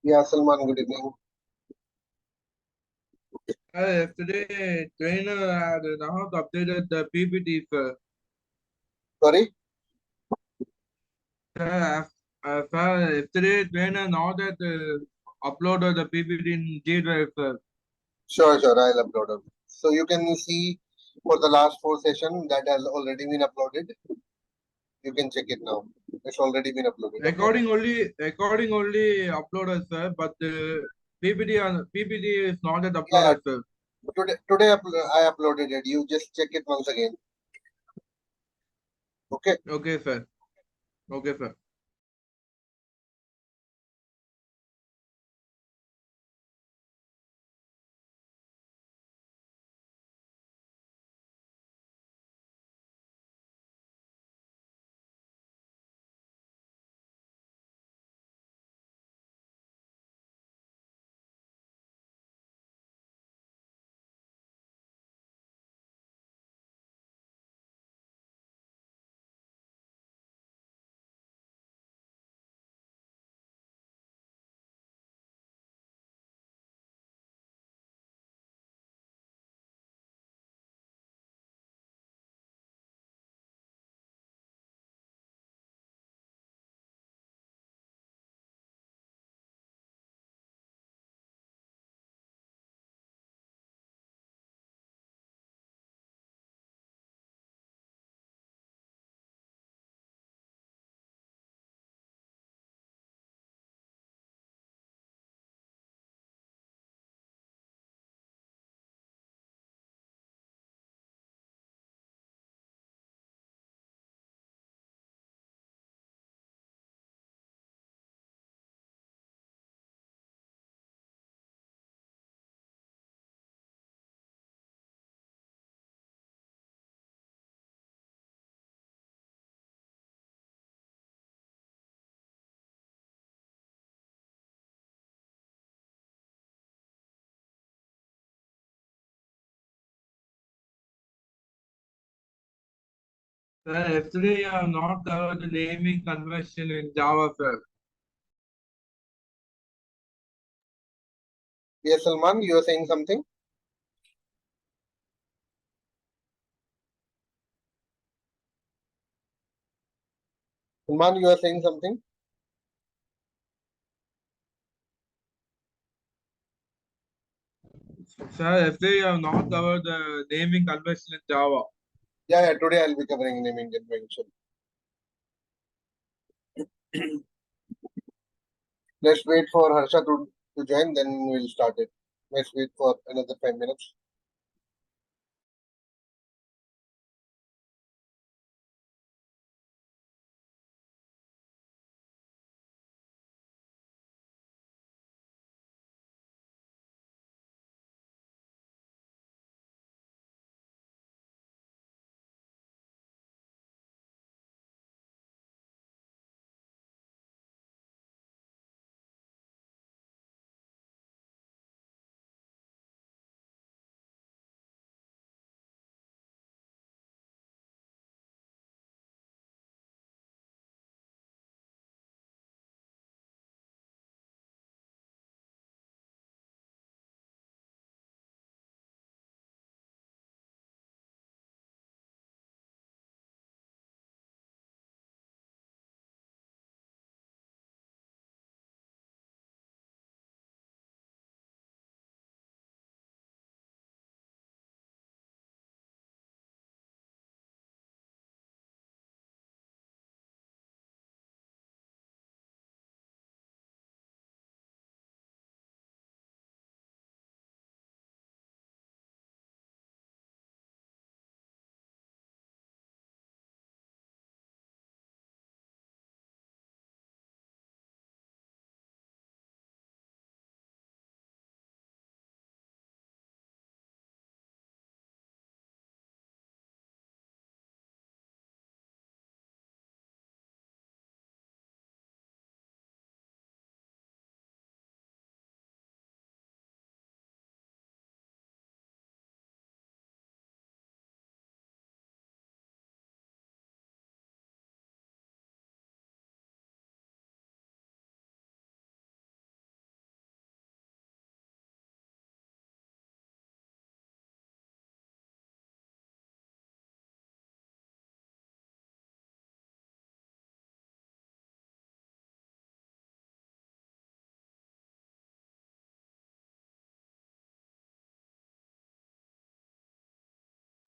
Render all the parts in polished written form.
Yeah, Salman, good evening. Yesterday, trainer had not updated the PPT, sir. Sorry? Yesterday, trainer not that uploaded the PPT in G Drive, sir. Sure, I'll upload it. So you can see for the last four session that has already been uploaded. You can check it now. It's already been uploaded. Okay. Recording only uploaded, sir, but PPT is not that Yeah, uploaded, sir. I uploaded it. You just check it once again. Okay. Okay, sir. Okay, sir. Sir, yesterday you have not covered the naming convention in Java, sir. Yes, Salman, you are saying something? Salman, you are saying something? Sir, yesterday you have not covered the naming convention in Java. Yeah, today I'll be covering naming convention. Let's wait for Harsha to join, then we'll start it. Let's wait for another 5 minutes.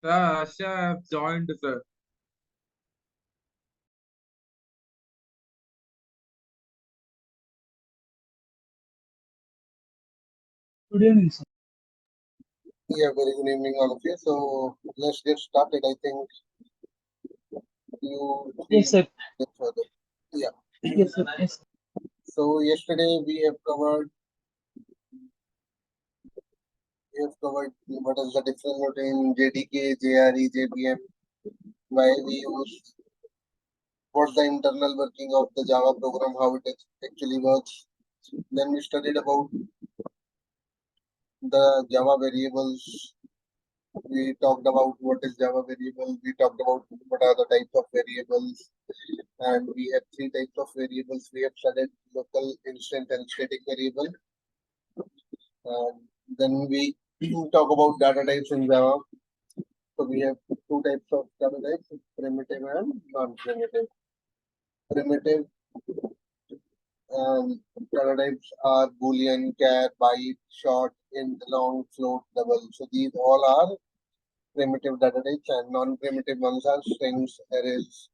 Sir, Russia have joined, sir. Good evening, sir. Yeah, very good evening, all of you. So let's get started. I think you Yes, sir. get further. Yeah. Yes, sir. Yes, sir. So yesterday we have covered what is the difference between JDK, JRE, JVM, why we use, what's the internal working of the Java program, how it actually works. Then we studied about the Java variables. We talked about what is Java variable. We talked about what are the types of variables. And we have three types of variables. We have studied local, instant, and static variable. And then we talk about data types in Java. So we have two types of data types, primitive and non-primitive. Primitive data types are Boolean, char, byte, short, int, long, float, double. So these all are primitive data types, and non-primitive ones are strings, arrays.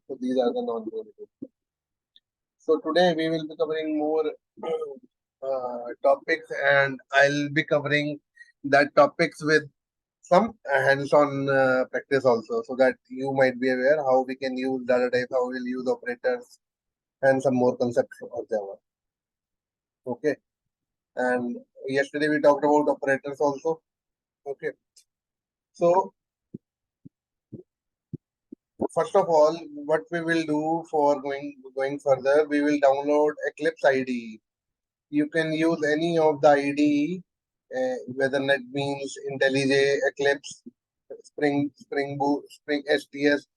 So these are the non-primitive. So today we will be covering more topics, and I'll be covering that topics with some hands-on practice also, so that you might be aware how we can use data types, how we'll use operators, and some more concepts of Java. Okay. And yesterday we talked about operators also. Okay. So first of all, what we will do for going further, we will download Eclipse IDE. You can use any of the IDE, whether that means IntelliJ, Eclipse, Spring Boot, Spring STS,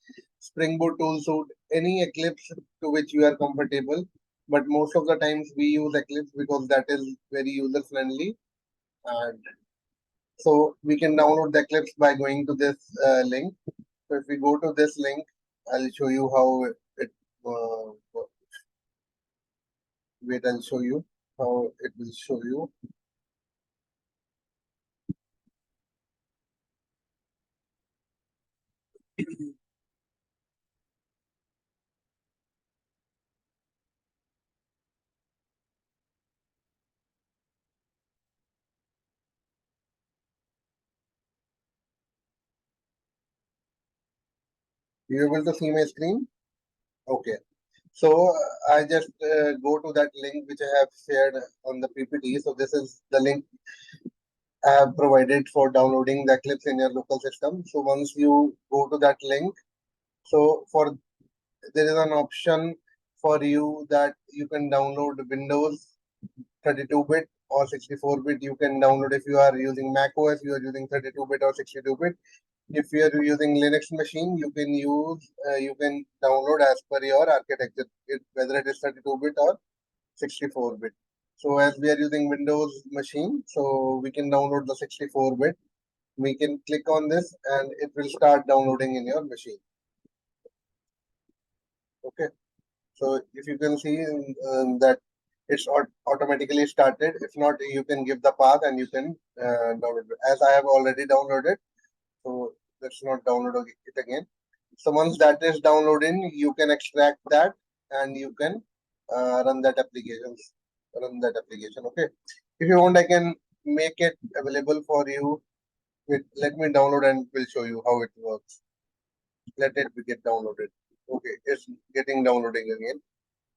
Spring Boot Toolsuit, any Eclipse to which you are comfortable. But most of the times we use Eclipse because that is very user friendly. And so we can download the Eclipse by going to this link. So if we go to this link, I'll show you how it works. Wait, I'll show you how it will show you. You able to see my screen? Okay. So I just go to that link which I have shared on the PPT. So this is the link I have provided for downloading the Eclipse in your local system. So once you go to that link, so for there is an option for you that you can download Windows 32-bit or 64-bit. You can download if you are using Mac OS, you are using 32-bit or 62-bit. If you are using Linux machine, you can download as per your architecture, whether it is 32-bit or 64-bit. So as we are using Windows machine, so we can download the 64-bit. We can click on this and it will start downloading in your machine. Okay. So if you can see that it's automatically started. If not, you can give the path and you can download it. As I have already downloaded, so let's not download it again. So once that is downloading, you can extract that and you can run that application. Okay. If you want, I can make it available for you. Let me download and we'll show you how it works. Let it get downloaded. Okay, it's getting downloading again.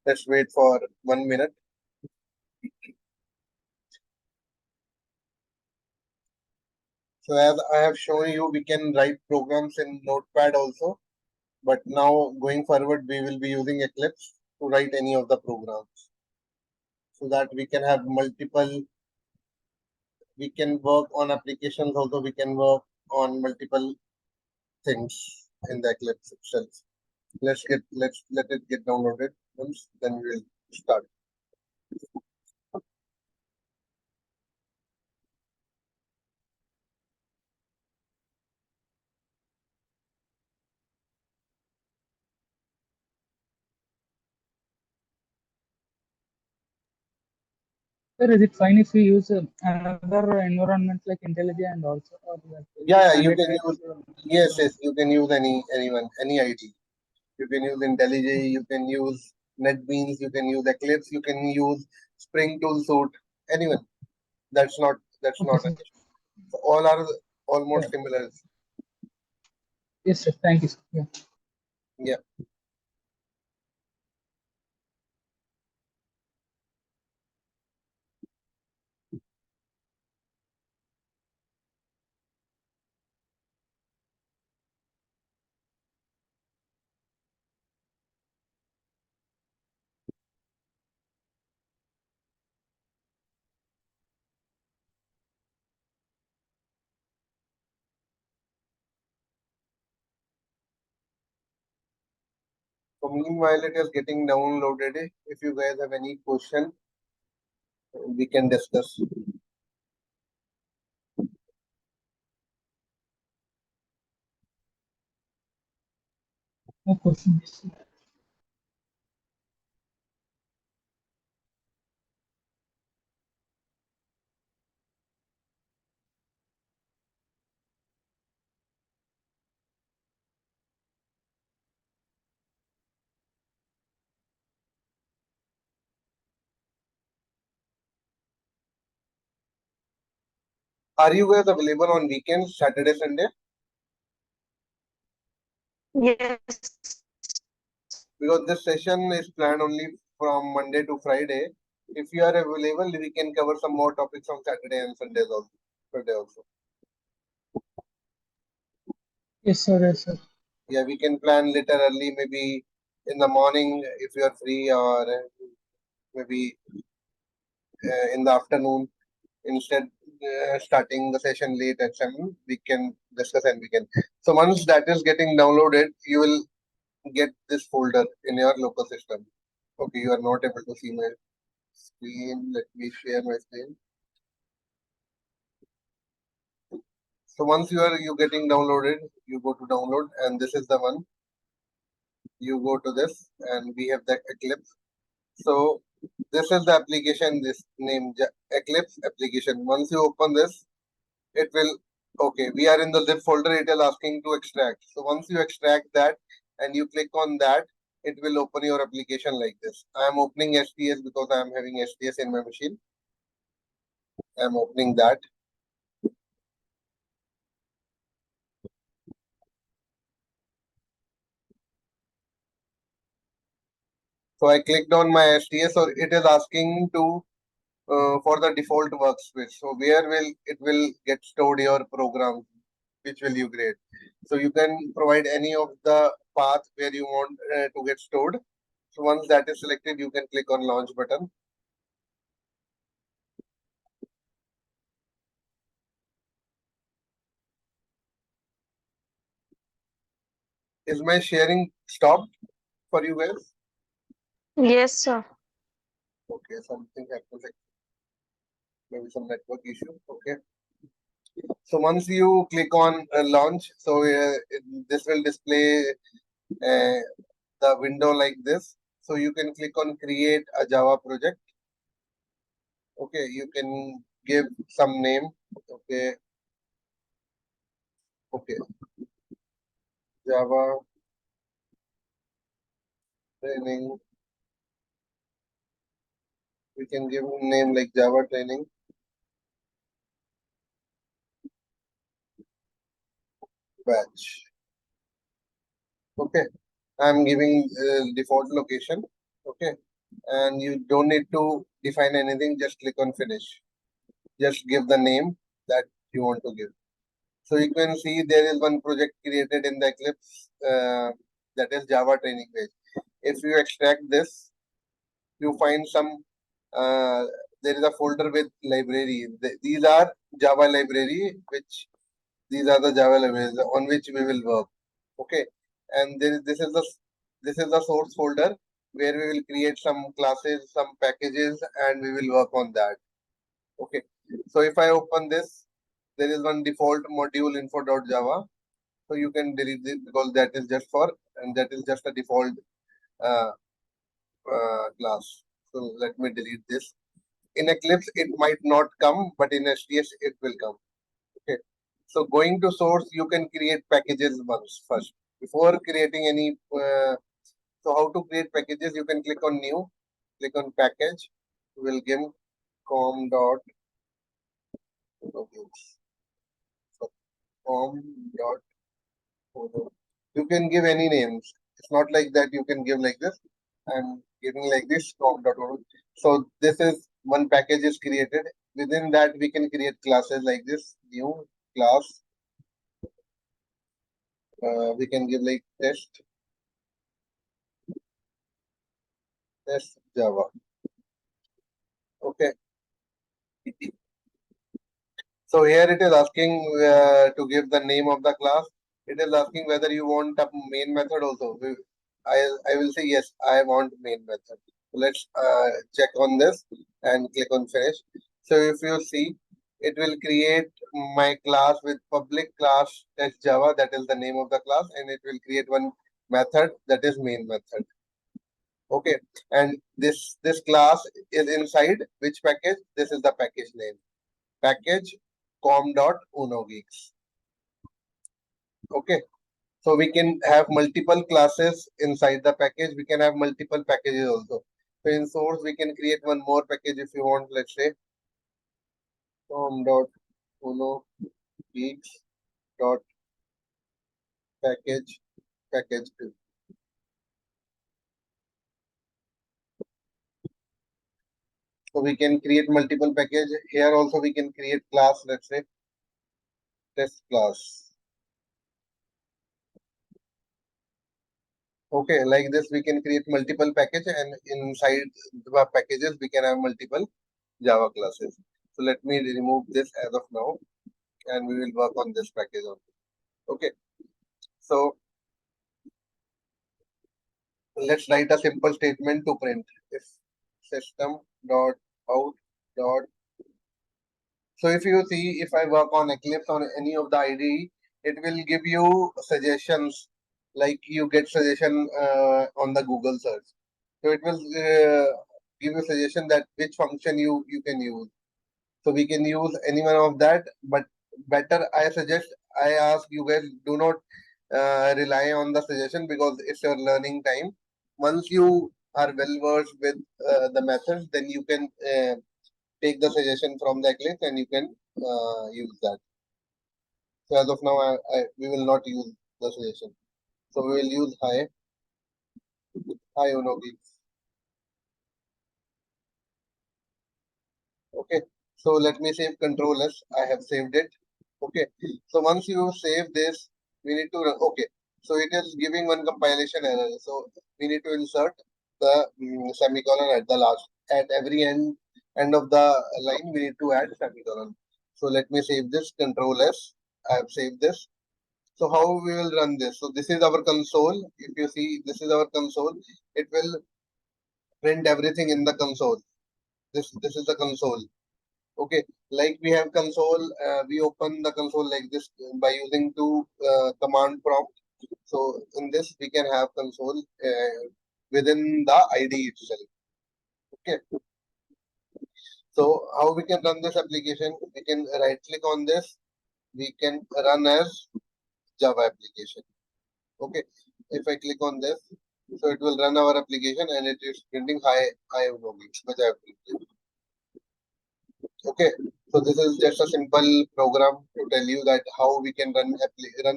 Let's wait for 1 minute. So as I have shown you, we can write programs in Notepad also. But now going forward, we will be using Eclipse to write any of the programs, so that we can have multiple, we can work on applications also, we can work on multiple things in the Eclipse itself. Let's let it get downloaded once, then we'll start. Sir, is it fine if we use another environment like IntelliJ and also, or Yeah, you can mandatory? use. Yes, you can use anyone, any ID. You can use IntelliJ, you can use NetBeans, you can use Eclipse, you can use Spring Tool Suite, anyone. That's not Okay, an sir. issue. So all are Yeah. almost similar. Yes, sir. Thank you, sir. Yeah. Yeah. So meanwhile, it is getting downloaded. If you guys have any question, we can discuss. No questions. Are you guys available on weekends, Saturday, Sunday? Yes. Because this session is planned only from Monday to Friday. If you are available, we can cover some more topics on Saturday and Sundays also. Sunday also. Yes, sir. Yes, sir. Yeah, we can plan later early, maybe in the morning if you are free, or maybe in the afternoon. Instead, starting the session late at 7, we can discuss and we can. So once that is getting downloaded, you will get this folder in your local system. Okay, you are not able to see my screen. Let me share my screen. So once you getting downloaded, you go to download, and this is the one. You go to this, and we have the Eclipse. So this is the application. This name Eclipse application. Once you open this, it will. Okay, we are in the zip folder. It is asking to extract. So once you extract that, and you click on that, it will open your application like this. I am opening STS because I am having STS in my machine. I am opening that. So I clicked on my STS, or it is asking to for the default workspace. So where will get stored your program? Which will you create? So you can provide any of the path where you want to get stored. So once that is selected, you can click on launch button. Is my sharing stopped for you guys? Yes, sir. Okay, something happened, like maybe some network issue. Okay. So once you click on launch, so this will display uh, the window like this. So you can click on create a Java project. Okay, you can give some name. Okay, okay, Java training. We can give a name like Java training batch. Okay, I'm giving default location. Okay, and you don't need to define anything. Just click on finish. Just give the name that you want to give. So you can see there is one project created in the Eclipse, that is Java training page. If you extract this, you find some, uh, there is a folder with library. These are Java library, which these are the Java libraries on which we will work. Okay, and this is the source folder where we will create some classes, some packages, and we will work on that. Okay, so if I open this, there is one default module info.java. So you can delete it because that is just for, and that is just a default uh, class. So let me delete this. in Eclipse, it might not come, but in STS, it will come. Okay. So going to source, you can create packages once first. Before creating any, so how to create packages, you can click on new, click on package, we'll give com dot, com dot, you can give any names. It's not like that you can give like this. I'm giving like this com dot. So this is one package is created. Within that, we can create classes like this, new class. We can give like test Java. Okay. So here it is asking to give the name of the class. It is asking whether you want a main method also. I will say yes, I want main method. Let's check on this and click on finish. So if you see, it will create my class with public class test Java, that is the name of the class, and it will create one method that is main method. Okay, and this class is inside which package? This is the package name. Package com.unogeeks. Okay, so we can have multiple classes inside the package. We can have multiple packages also. So in source, we can create one more package if you want. Let's say com.unogeeks dot package 2. So we can create multiple package. Here also we can create class. Let's say test class. Okay, like this we can create multiple package, and inside the packages we can have multiple Java classes. So let me remove this as of now, and we will work on this package only. Okay, so let's write a simple statement to print if system dot out dot. So if you see, if I work on Eclipse on any of the IDE, it will give you suggestions, like you get suggestion on the Google search. So it will give you suggestion that which function you can use. So we can use any one of that, but better I suggest, I ask you guys, do not rely on the suggestion because it's your learning time. Once you are well versed with the methods, then you can take the suggestion from the Eclipse and you can use that. So as of now, we will not use the suggestion. So we will use hi Unogeeks. Okay. So let me save Control S. I have saved it. Okay. So once you save this, we need to run. Okay. So it is giving one compilation error. So we need to insert the semicolon at the last. At every end of the line, we need to add semicolon. So let me save this. Control S. I have saved this. So how we will run this? So this is our console. If you see, this is our console. It will print everything in the console. This is the console. Okay, like we have console, we open the console like this by using two command prompt. So in this we can have console within the IDE itself. Okay. So how we can run this application? We can right click on this. We can run as Java application. Okay. If I click on this, so it will run our application and it is printing hi Unogeeks, which I have printed. Okay, so this is just a simple program to tell you that how we can run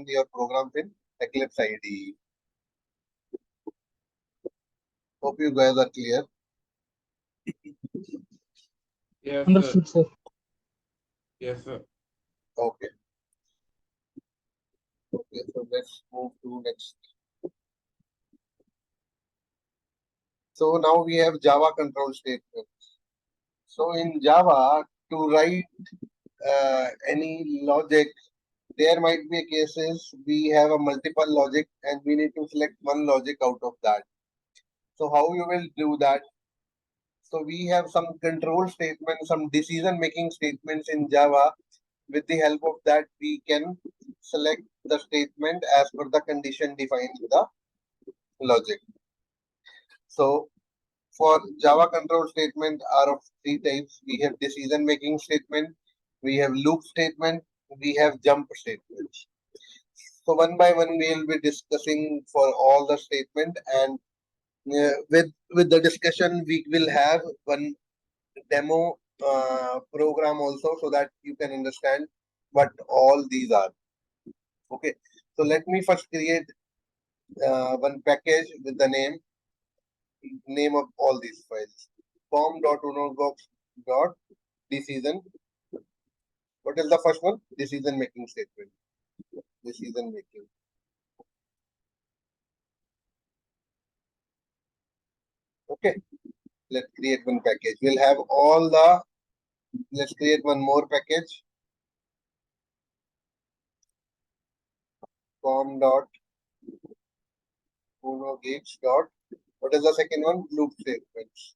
your programs in Eclipse IDE. Hope you guys are clear. Yes, Understood, sir. Yes, sir. Okay. Okay, so let's move to next. So now we have Java control statements. So in Java, to write any logic, there might be cases we have a multiple logic and we need to select one logic out of that. So how you will do that? So we have some control statements, some decision-making statements in Java. With the help of that, we can select the statement as per the condition defined in the logic. So for Java control statement are of three types. We have decision making statement, we have loop statement, we have jump statements. So one by one we will be discussing for all the statement, and with the discussion we will have one demo program also, so that you can understand what all these are. Okay, so let me first create one package with the name of all these files. form.unobox.decision. What is the first one? Decision making statement. Decision making. Okay, let's create one package. We'll have all the. Let's create one more package. form.unogigs. What is the second one? Loop statements.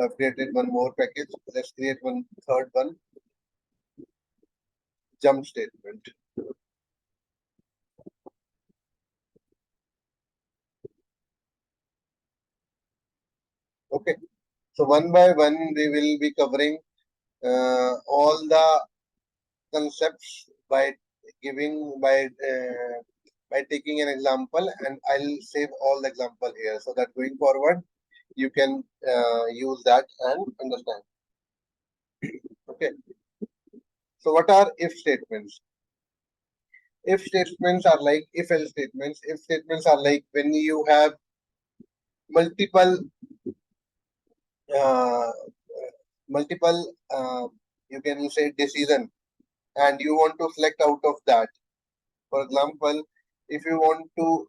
I've created one more package. Let's create one third one. Jump statement. Okay. So one by one, we will be covering all the concepts by taking an example, and I'll save all the example here, so that going forward you can use that and understand. Okay. So what are if statements? If statements are like if else statements. If statements are like when you have multiple uh, multiple you can say decision, and you want to select out of that. For example, if you want to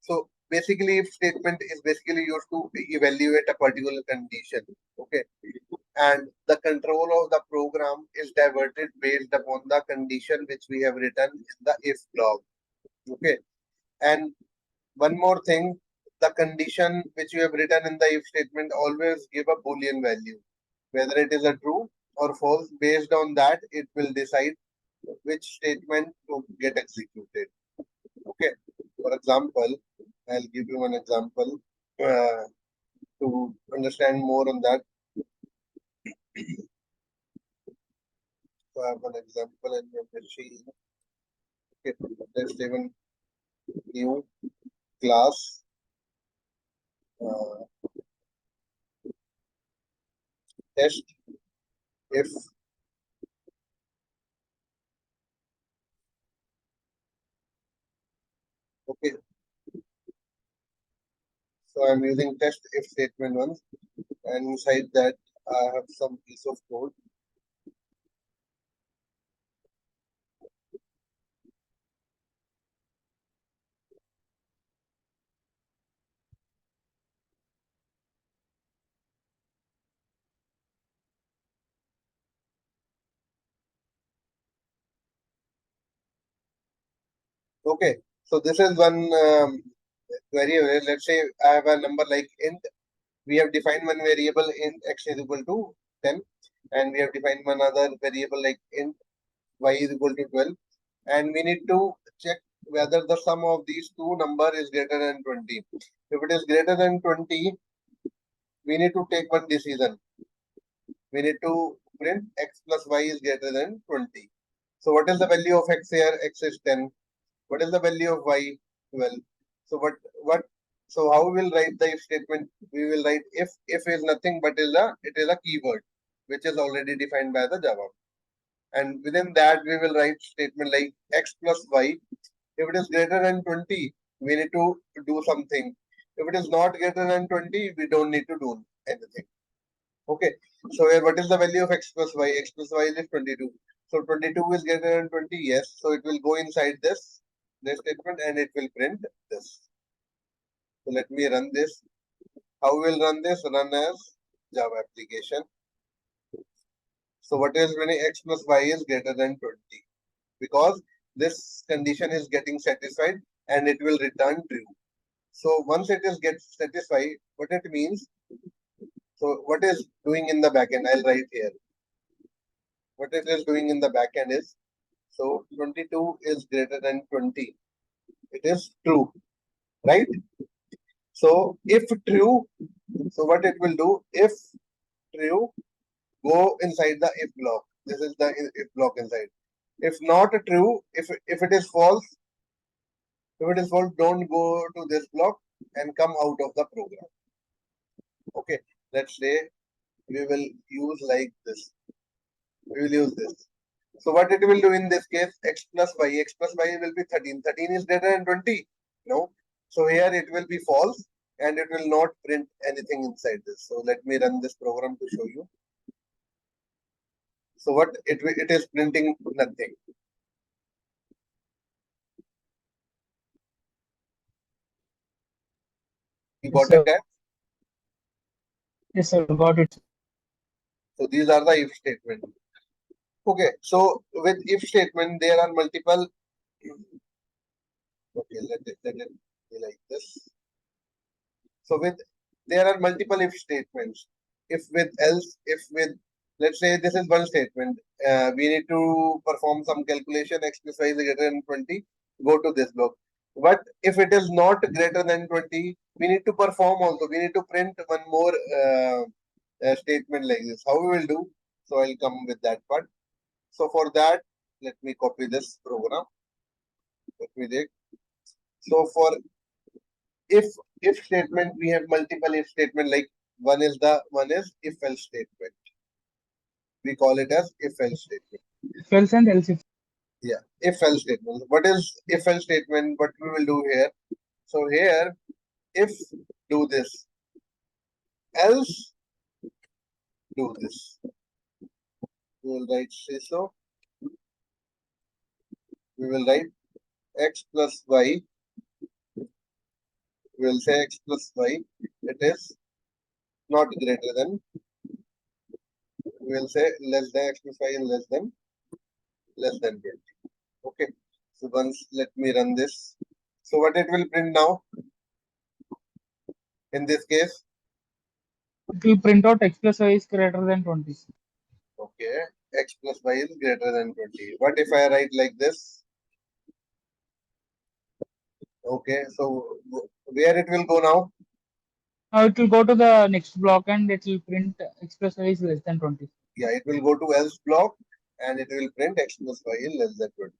so basically if statement is basically used to evaluate a particular condition. Okay, and the control of the program is diverted based upon the condition which we have written in the if block. Okay, and one more thing, the condition which you have written in the if statement always give a boolean value, whether it is a true or false. Based on that, it will decide which statement to get executed. Okay, for example, I'll give you one example to understand more on that. So I have one example in your machine. Okay, let's say one new class test if okay. So I'm using test if statement once, and inside that I have some piece of code. Okay, so this is one variable. Let's say I have a number like int. We have defined one variable int x is equal to 10, and we have defined one other variable like int y is equal to 12, and we need to check whether the sum of these two number is greater than 20. If it is greater than 20, we need to take one decision. We need to print x plus y is greater than 20. So what is the value of x here? X is 10. What is the value of y? 12. So so how we will write the if statement? We will write if is nothing but it is a keyword which is already defined by the Java. And within that we will write statement like x plus y. If it is greater than 20, we need to do something. If it is not greater than 20, we don't need to do anything. Okay. So here what is the value of x plus y? X plus y is 22. So 22 is greater than 20, yes. So it will go inside this statement and it will print this. So let me run this. How will run this? Run as Java application. So what is when x plus y is greater than 20? Because this condition is getting satisfied and it will return true. So once it is gets satisfied, what it means? So what is doing in the backend? I'll write here. What it is doing in the backend is, So 22 is greater than 20. It is true, right? So if true, so what it will do? If true, go inside the if block. This is the if block inside. If not true, if it is false, don't go to this block and come out of the program. Okay, let's say we will use like this. We will use this. So what it will do in this case, x plus y will be 13. 13 is greater than 20. No. So here it will be false and it will not print anything inside this. So let me run this program to show you. So what it is printing nothing. You Yes, got it, sir. guys? Yes, sir. Got it. So these are the if statement. Okay, so with if statement, there are multiple. Okay, let it be like this. So there are multiple if statements. If with else, if with, let's say this is one statement. We need to perform some calculation. X plus y is greater than 20. Go to this block. But if it is not greater than 20, we need to perform also. We need to print one more statement like this. How we will do? So I'll come with that part. So for that, let me copy this program. Let me take. So for if statement, we have multiple if statement. Like one is if else statement. We call it as if else statement. If else and else if. Yeah, if else statement. What is if else statement? What we will do here? So here, if do this, else do this. We will write say so. We will write x plus y. We will say x plus y. It is not greater than. We will say less than x plus y is less than 20. Okay. So once let me run this. So what it will print now? In this case, It will print out x plus y is greater than 20. okay, x plus y is greater than 20. What if I write like this? Okay, so where it will go now? Now it will go to the next block and it will print x plus y is less than 20. Yeah, it will go to else block and it will print x plus y is less than 20.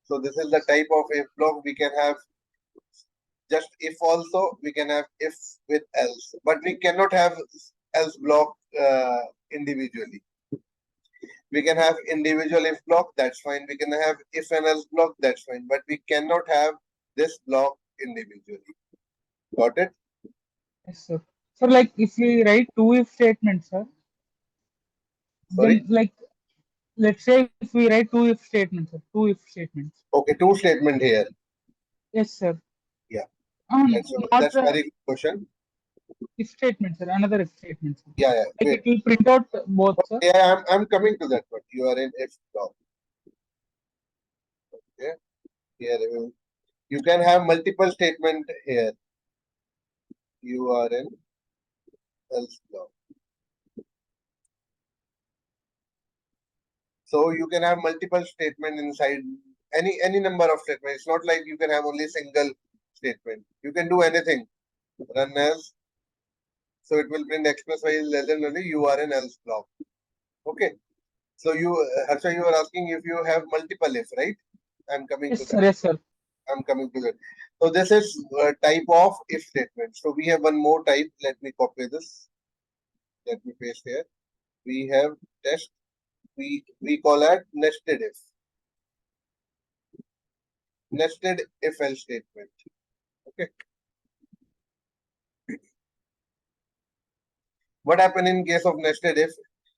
So this is the type of if block. We can have just if also, we can have if with else, but we cannot have else block individually. We can have individual if block, that's fine. We can have if and else block, that's fine. But we cannot have this block individually. Got it? Yes, sir. So like if we write two if statements, sir, Sorry? then like let's say if we write two if statements, sir, two if statements. Okay, two statement here. Yes, sir. Yeah. Not That's very good question. if statement, sir. Another if statement, sir. Yeah, Like great. it will print out both, sir. Yeah, I'm coming to that, but you are in if block. Okay. Here you can have multiple statement here. You are in else block. So you can have multiple statement inside any number of statements. It's not like you can have only single statement. You can do anything. Run as, so it will print x plus y is less than only you are in else block. Okay. So Harsha, you are asking if you have multiple if, right? I'm coming Yes, to sir. that. Yes, sir. I'm coming to that. So this is type of if statement. So we have one more type. Let me copy this. Let me paste here. We have test. We call it nested if. Nested if else statement. Okay. What happened in case of nested if?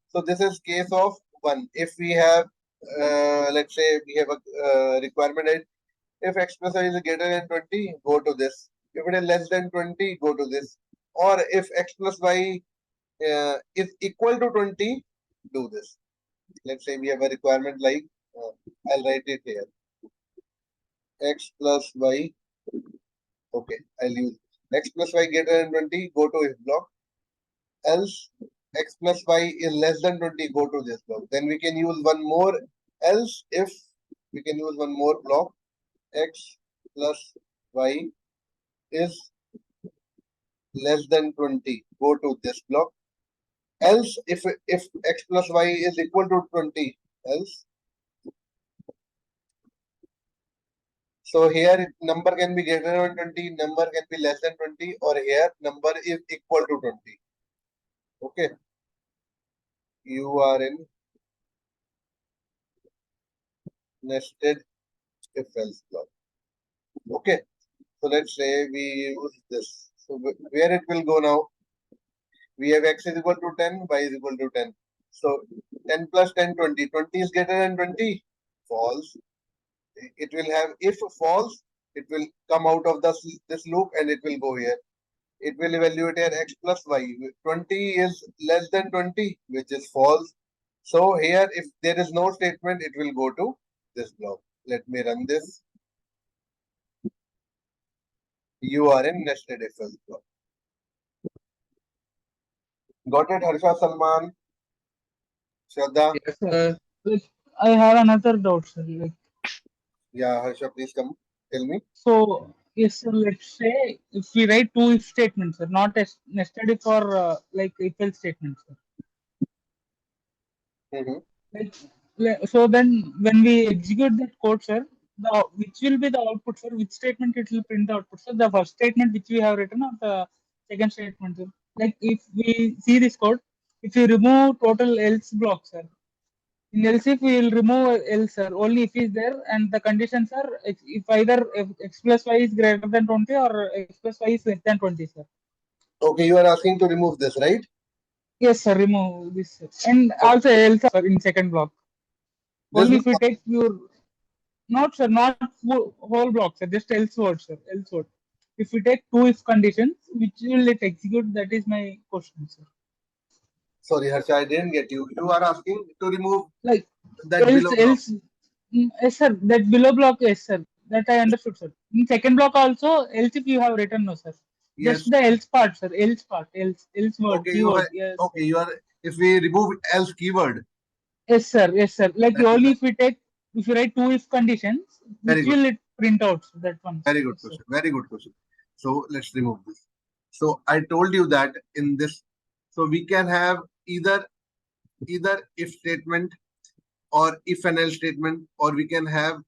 So this is case of one. If we have, let's say we have a requirement that if x plus y is greater than 20, go to this. If it is less than 20, go to this. Or if x plus y is equal to 20, do this. Let's say we have a requirement like, I'll write it here. X plus y, okay, I'll use x plus y greater than 20, go to if block. Else x plus y is less than 20, go to this block. Then we can use one more else if we can use one more block. X plus y is less than 20. Go to this block. Else, if x plus y is equal to 20, else. So here number can be greater than 20, number can be less than 20, or here number is equal to 20. Okay. You are in nested if else block. Okay. So let's say we use this. So where it will go now? We have x is equal to 10, y is equal to 10. So 10 plus 10, 20. 20 is greater than 20. False. It will have, if false, it will come out of this loop and it will go here. It will evaluate here x plus y. 20 is less than 20, which is false. So here, if there is no statement, it will go to this block. Let me run this. You are in nested if else block. Got it, Harsha, Salman, Shraddha? Yes, sir. Like, I have another doubt, sir. Like, Yeah, Harsha, please come. Tell me. so, yes, sir, let's say if we write two if statements, sir, not as nested if or like if else statements, sir. Mhm. So then when we execute that code, sir, which will be the output, sir? Which statement it will print the output, sir? The first statement which we have written or the second statement, sir? Like if we see this code, if we remove total else block, sir, in else if we will remove else, sir, only if is there and the conditions are if either if x plus y is greater than 20 or x plus y is less than 20, sir. Okay, you are asking to remove this, right? Yes, sir, remove this, sir. And also else, sir, in second block. This Only if we block, take your not, sir, not whole block, sir, just else word, sir, else word. If we take two if conditions, which will it execute? That is my question, sir. sorry, Harsha, I didn't get you. You are asking to remove Like that below block. yes, sir, that below block, yes, sir, that I understood, sir. In second block also, else if you have written, no, sir. Yes. Just the else part, sir, else part, else word, Okay, keyword, yes. okay, you are, if we remove else keyword. Yes, sir, yes, sir. Like That is only if we take, if you write two if conditions, very which good. will it print out, sir, that one, sir. Very good Yes, sir. question. Very good question. So let's remove this. So I told you that in this, so we can have either if statement or if and else statement, or we can have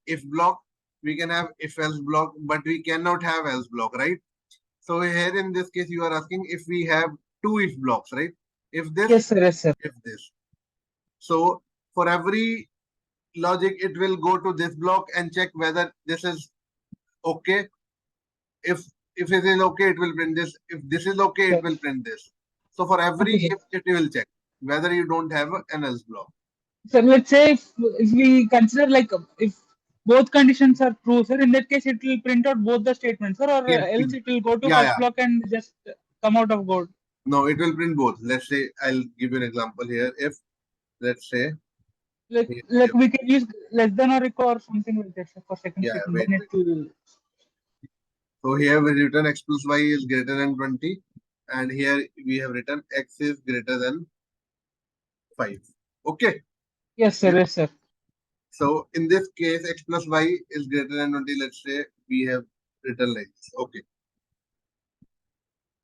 if block, we can have if else block, but we cannot have else block, right? So here in this case, you are asking if we have two if blocks, right? If this, Yes, sir, yes, sir. if this. So for every logic, it will go to this block and check whether this is okay. If it is okay, it will print this. If this is okay, it will print this. So for every Okay, sir. if, it will check whether you don't have an else block. So let's say if we consider like if both conditions are true, sir, in that case it will print out both the statements, sir, or Yes, else it will go to yeah, first yeah. block and just come out of code. No, it will print both. Let's say I'll give you an example here. If let's say Like we can use less than or equal or something like that, sir, for second yeah, statement. wait, Then wait. it will. So here we written x plus y is greater than 20, and here we have written x is greater than 5. Okay. Yes, sir. Yes, sir. So in this case, x plus y is greater than 20. Let's say we have written like this. Okay.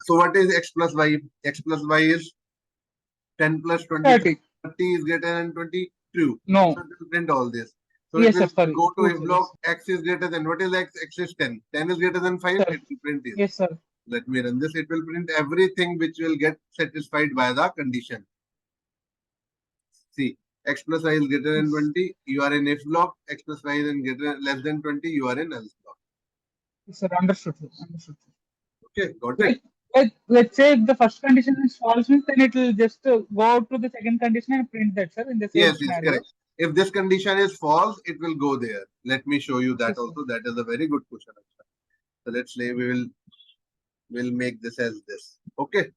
So what is x plus y? X plus y is 10 plus 20. 30. 30 is greater than 20. True. No. So it will print all this. So Yes, it sir. will Sorry. go to True, a sir, block. yes. X is greater than, what is x? X is 10. 10 is greater than 5. Sir. It will print this. Yes, sir. Let me run this. It will print everything which will get satisfied by the condition. See, x plus y is greater than 20. You are in if block. X plus y is less than 20. You are in else block. Yes, sir. Understood, sir. Understood, sir. Okay, got it. Let's say if the first condition is false, means then it will just go out to the second condition and print that, sir, in the same Yes, scenario. correct. If this condition is false, it will go there. Let me show you that Yes, sir. also. That is a very good question. So let's say we'll make this as this. Okay.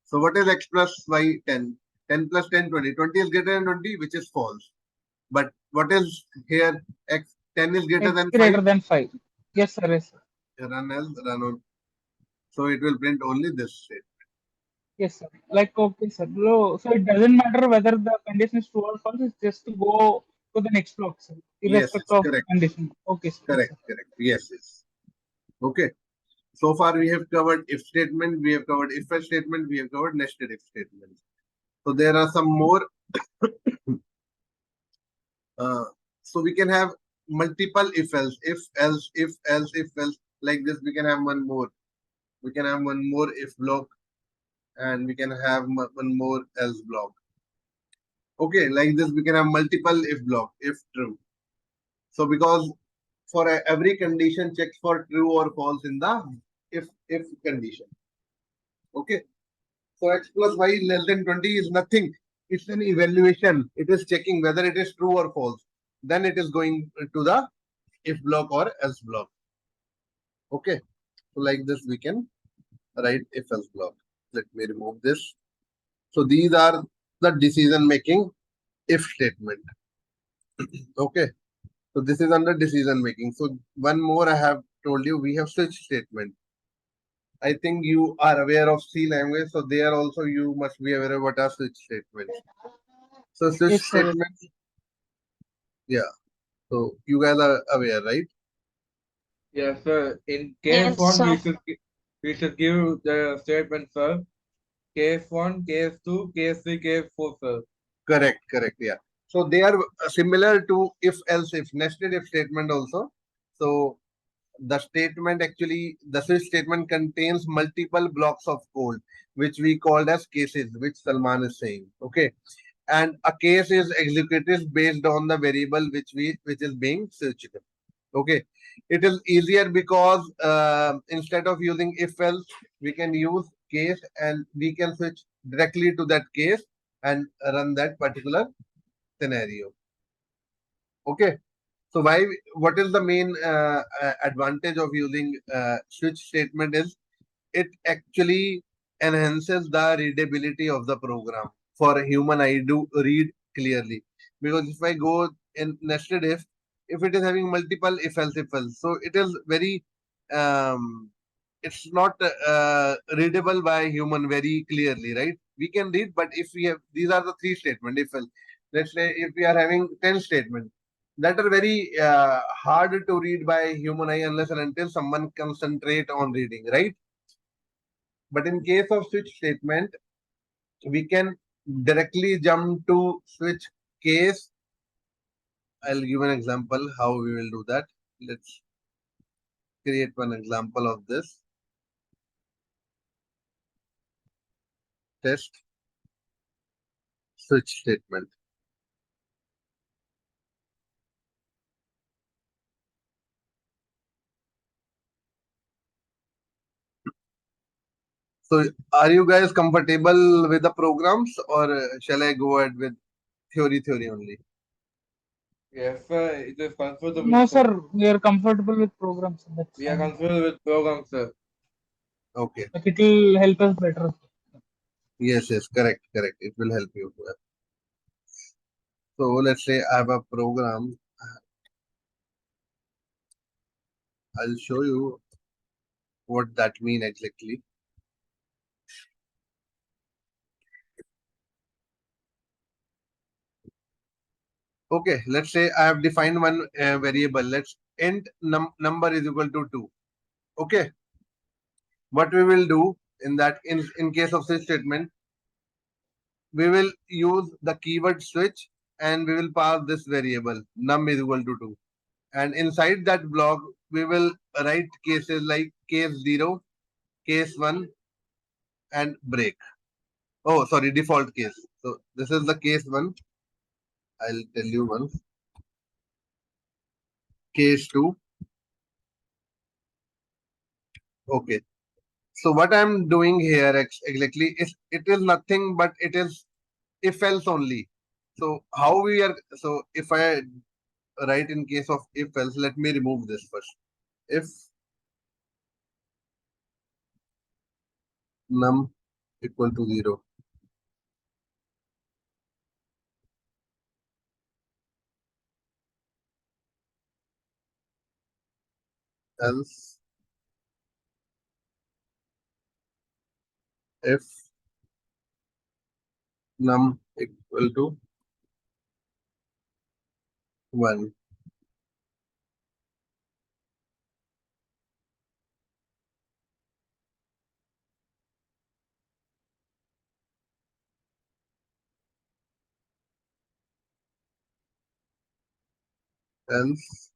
So what is x plus y 10? 10 plus 10, 20. 20 is greater than 20, which is false. But what is here? X 10 is greater X than greater 5. than 5. Yes, sir. Yes, sir. Run else, run on. So it will print only this state. Yes, sir. Like, okay, sir. So it doesn't matter whether the condition is true or false. It's just to go to the next block, sir, Yes, irrespective of correct. condition. Okay, sir. Yes, Correct, correct. Yes, yes. Okay. So far we have covered if statement, we have covered if else statement, we have covered nested if statements. So there are some more. So we can have multiple if else, if else, if else, if else. Like this, we can have one more. We can have one more if block, and we can have one more else block. Okay, like this, we can have multiple if block, if true. So because for every condition, checks for true or false in the if condition. Okay. So x plus y less than 20 is nothing. It's an evaluation. It is checking whether it is true or false. Then it is going to the if block or else block. Okay. So like this, we can write if else block. Let me remove this. So these are the decision making if statement. Okay. So this is under decision making. So one more I have told you, we have switch statement. I think you are aware of C language, so there also you must be aware of what are switch statements. So switch Yes, sir. statements, yeah. So you guys are aware, right? Yes, sir. In case Yes, one, sir. we should give the statement, sir. Case one, case two, case three, case four, sir. Correct, correct, yeah. So they are similar to if else if nested if statement also. So the statement actually, the switch statement contains multiple blocks of code, which we called as cases, which Salman is saying. Okay. And a case is executed based on the variable which is being switched. Okay. It is easier because instead of using if else, we can use case and we can switch directly to that case and run that particular scenario. Okay. So what is the main advantage of using switch statement is it actually enhances the readability of the program for a human eye to read clearly. Because if I go in nested if it is having multiple if else, so it is very it's not readable by human very clearly, right? We can read, but if we have these are the three statements, if else, let's say if we are having 10 statements that are very hard to read by human eye unless and until someone concentrate on reading, right? But in case of switch statement, we can directly jump to switch case. I'll give an example how we will do that. Let's create one example of this. Test switch statement. So are you guys comfortable with the programs or shall I go ahead with theory only? Yes, sir. It is comfortable. No, sir. We are comfortable with programs. That's We are fine. comfortable with programs, sir. Okay. Like it will help us better. Yes, yes, correct, correct. It will help you. So let's say I have a program. I'll show you what that mean exactly. Okay, let's say I have defined one variable. Let's int number is equal to 2. Okay, what we will do in that in case of switch statement, we will use the keyword switch and we will pass this variable num is equal to 2. And inside that block, we will write cases like case 0, case 1, and break. Oh, sorry, default case. So this is the case 1. I'll tell you once. Case 2. Okay. So what I'm doing here exactly is it is nothing but it is if else only. So how we are, so if I write in case of if else, let me remove this first. If num equal to 0. Else if num equal to 1. Else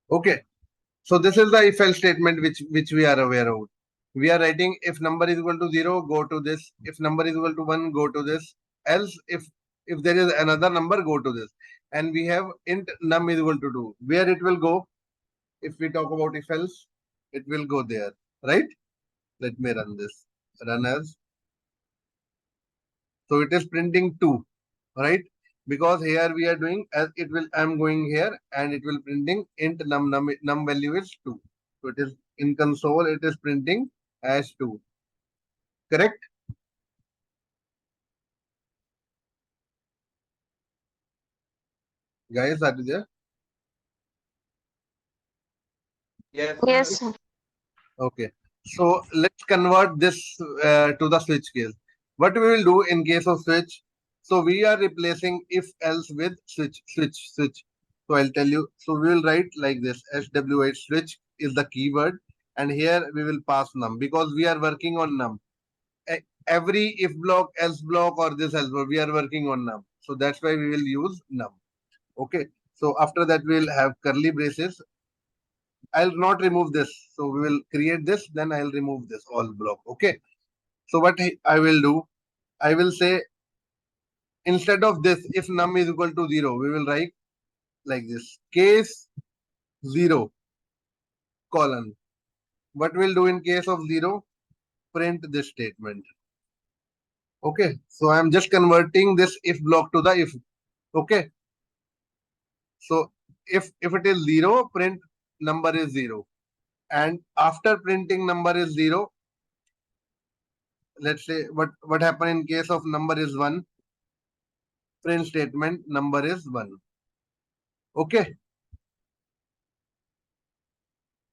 okay. So this is the if else statement which we are aware of. We are writing if number is equal to 0, go to this. If number is equal to 1, go to this. Else if there is another number, go to this. And we have int num is equal to 2. Where it will go? If we talk about if else, it will go there, right? Let me run this. Run as. So it is printing 2, right? Because here we are doing as it will, I'm going here and it will printing int num value is 2. So it is in console, it is printing as 2. Correct? Guys, are you there? Yes. Yes, sir. Okay. So let's convert this to the switch case. What we will do in case of switch, so we are replacing if else with switch. So I'll tell you. So we will write like this: SWI switch is the keyword, and here we will pass num because we are working on num. Every if block, else block, or this else block, we are working on num. So that's why we will use num. Okay. So after that, we will have curly braces. I'll not remove this. So we will create this, then I'll remove this all block. Okay. So what I will do, I will say instead of this, if num is equal to 0, we will write like this. Case 0 colon. What we'll do in case of 0, print this statement. Okay. So I'm just converting this if block to the if. Okay. So if it is 0, print number is 0. And after printing number is 0, let's say what happened in case of number is 1, print statement number is 1. Okay.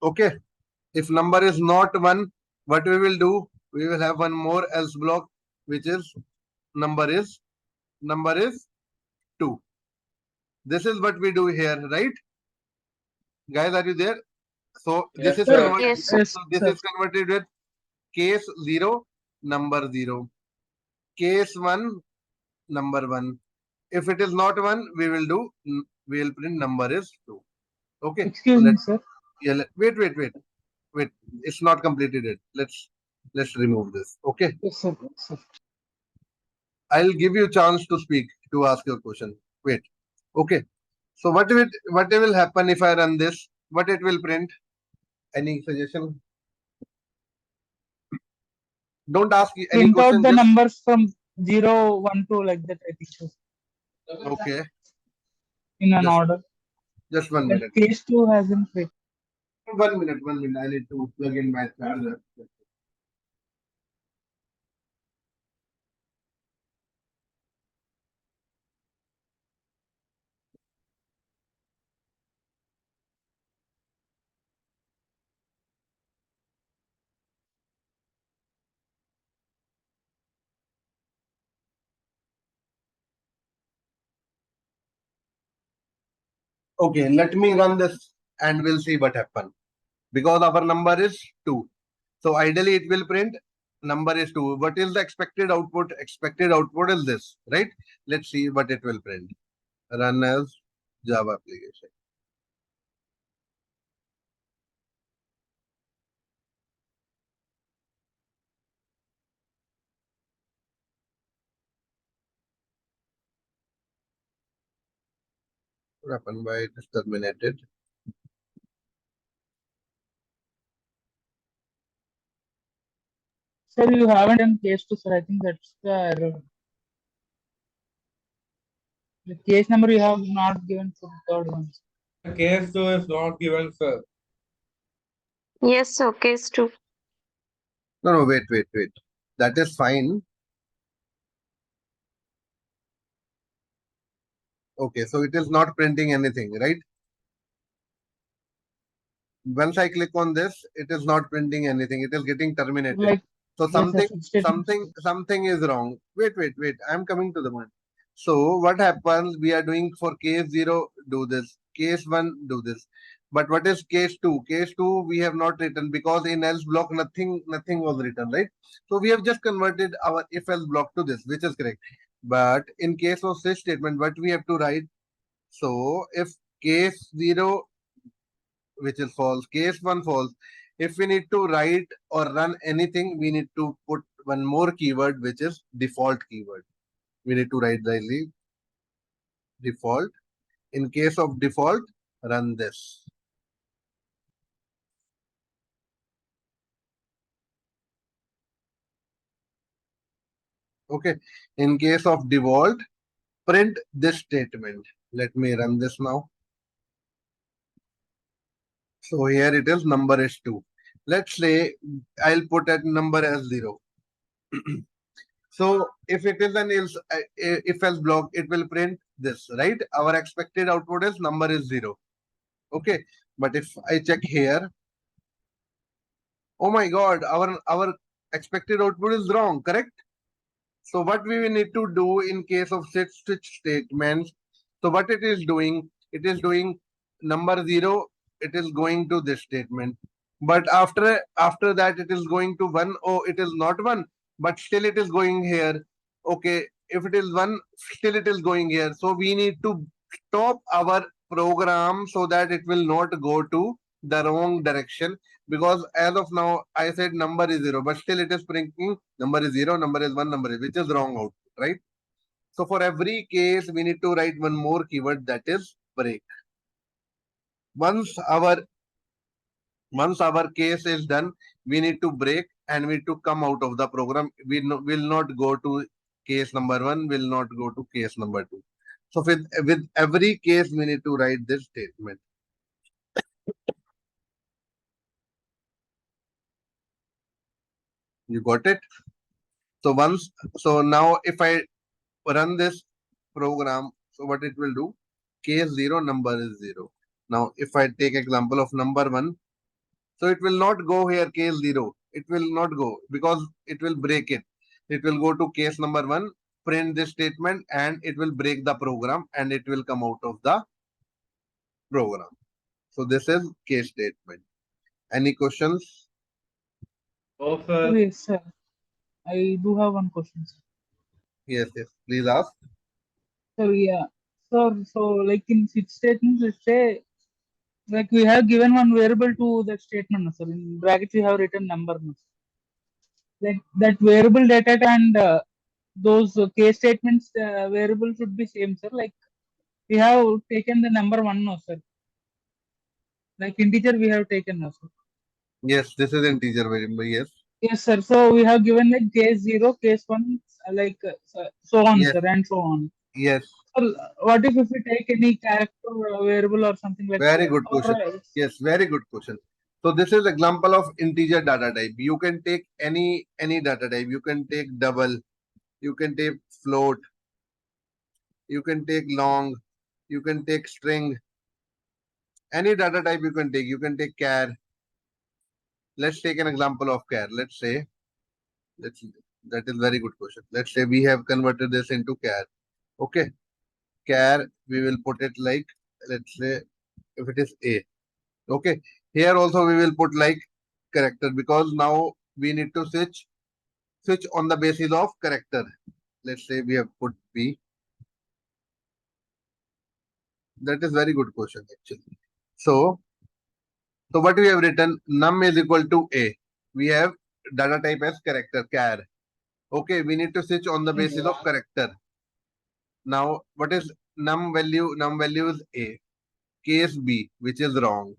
Okay. If number is not 1, what we will do? We will have one more else block, which is number is 2. This is what we do here, right? Guys, are you there? So this Yes, is Sir, sir. converted. Yes, sir. yes, So this sir. is converted with case 0, number 0. Case 1, number 1. If it is not 1, we will do we will print number is 2. Okay. So Excuse me, sir. wait. It's not completed yet. Let's remove this. Okay. Yes, sir. Yes, sir. I'll give you a chance to speak to ask your question. Wait. Okay. So what will happen if I run this? What it will print? Any suggestion? Don't ask any Print out question. the Just numbers from 0, 1 to like that, I think so. okay. In an Just order. just 1 minute. But case 2 hasn't fit. 1 minute. 1 minute. I need to plug in my charger. Okay. Let me run this and we'll see what happens. Because our number is 2. So ideally it will print number is 2. What is the expected output? Expected output is this, right? Let's see what it will print. Run as Java application. What happened? Why it is terminated? Sir, you haven't done case 2, sir. I think that's the error. The case number you have not given for the third one. Case 2 is not given, sir. Yes, sir. Case 2. No, wait. That is fine. Okay, so it is not printing anything, right? Once I click on this, it is not printing anything. It is getting terminated. Like So yes, sir, something is wrong. Wait. I'm coming to the point. So what happens? We are doing for case 0, do this. Case 1, do this. But what is case 2? Case 2 we have not written because in else block nothing was written, right? So we have just converted our if else block to this, which is correct. But in case of switch statement, what we have to write? So if case 0, which is false, case 1 false. If we need to write or run anything, we need to put one more keyword, which is default keyword. We need to write the default. In case of default, run this. Okay. In case of default, print this statement. Let me run this now. So here it is, number is 2. Let's say I'll put that number as 0. So if it is an if else block, it will print this, right? Our expected output is number is 0. Okay. But if I check here, oh my God, our expected output is wrong, correct? So what we will need to do in case of switch statements, so what it is doing number 0, it is going to this statement. But after that, it is going to 1. Oh, it is not 1, but still it is going here. Okay, if it is 1, still it is going here. So we need to stop our program so that it will not go to the wrong direction, because as of now I said number is 0, but still it is printing number is 0, number is 1, number is, which is wrong output, right? So for every case we need to write one more keyword, that is break. Once our case is done, we need to break and we need to come out of the program. We will not go to case number 1, will not go to case number 2. So with every case we need to write this statement. You got it? So now if I run this program, so what it will do? Case 0, number is 0. Now if I take example of number 1, so it will not go here case 0. It will not go because it will break it. It will go to case number 1, print this statement, and it will break the program and it will come out of the program. So this is case statement. Any questions? Oh, sir, sir. yes, sir. I do have one question, sir. Yes, please ask. Sir, yeah. Sir, so like in switch statements, let's say like we have given one variable to that statement, no, sir. In brackets we have written number, no, sir. Like that variable data type and those case statements variable should be same, sir. Like we have taken the number 1, no, sir. Like integer we have taken, no, sir. Yes, this is integer variable. Yes. Yes, sir. So we have given like case 0, case 1, like so on, Yes. sir, and so on. Yes. So what if we take any character variable or something like Very that? good question. Yes, very good question. So this is example of integer data type. You can take any data type. You can take double, you can take float, you can take long, you can take string. Any data type you can take. You can take char. Let's take an example of char. Let's say, that is very good question. Let's say we have converted this into char. Okay, char, we will put it like, let's say if it is a. Okay, here also we will put like character, because now we need to switch on the basis of character. Let's say we have put B. That is very good question actually. So what we have written, num is equal to A. We have data type as character, char. Okay, we need to switch on the basis of character. Now what is num value? Num value is A. Case B, which is wrong.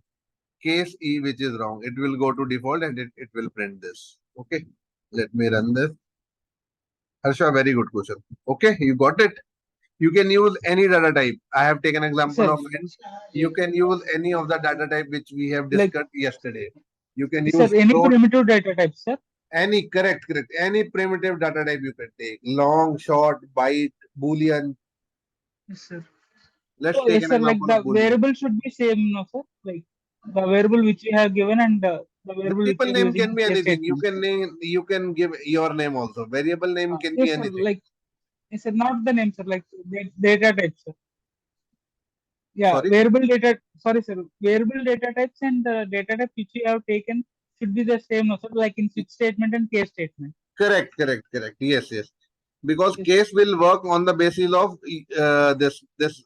Case E, which is wrong. It will go to default and it will print this. Okay, let me run this. Harsha, very good question. Okay, you got it. You can use any data type. I have taken example of it. You can use any of the data type which we have discussed yesterday. You can use any float, primitive data type, sir. any correct. Any primitive data type you can take. Long, short, byte, boolean. Yes, sir. Let's So, take yes, an sir, like example the of boolean. variable should be same, no, sir. Like the variable which you have given and the variable which Variable you are name using can in be case anything. You statement. can name, you can give your name also. Variable name can be Yes, sir. anything. Like, yes, sir, not the name, sir. Like data type, sir. Yeah, Sorry. variable data. Sorry, sir. Variable data types and the data type which you have taken should be the same, no, sir. Like in switch statement and case statement. Correct. Yes, yes. Because Yes. case will work on the basis of this. Yes,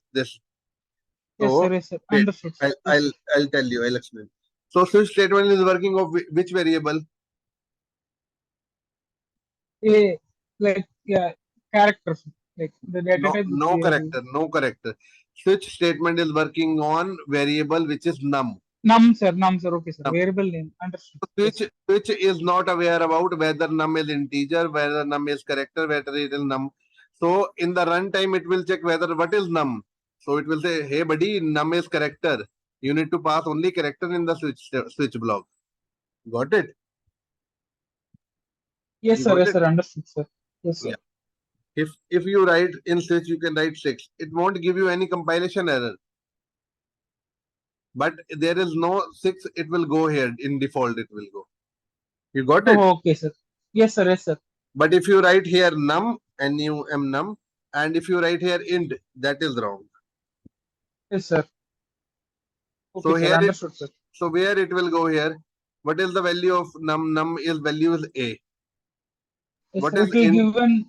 So sir. Yes, sir. wait, Understood, sir. Yes, sir. I'll tell you. I'll explain. So switch statement is working of which variable? A, like, yeah, characters. Like the data No, type which no we are using. character, no character. Switch statement is working on variable which is num. Num, sir. Num, sir. Okay, sir. Num. Variable name. Understood. Yes, Switch sir. switch is not aware about whether num is integer, whether num is character, whether it is num. So in the runtime, it will check whether what is num. So it will say, hey buddy, num is character. You need to pass only character in the switch block. Got it? Yes, You sir. got Yes, it? sir. Understood, sir. Yes, sir. Yeah. If you write in switch, you can write 6. It won't give you any compilation error. But there is no 6, it will go here in default, it will go. You got it? Oh, okay, sir. Yes, sir. Yes, sir. But if you write here num, num, and if you write here int, that is wrong. Yes, sir. So Okay, sir. here it, Understood, sir. so where it will go here? What is the value of num? Num is value is a. Yes, What sir. is It will int? give an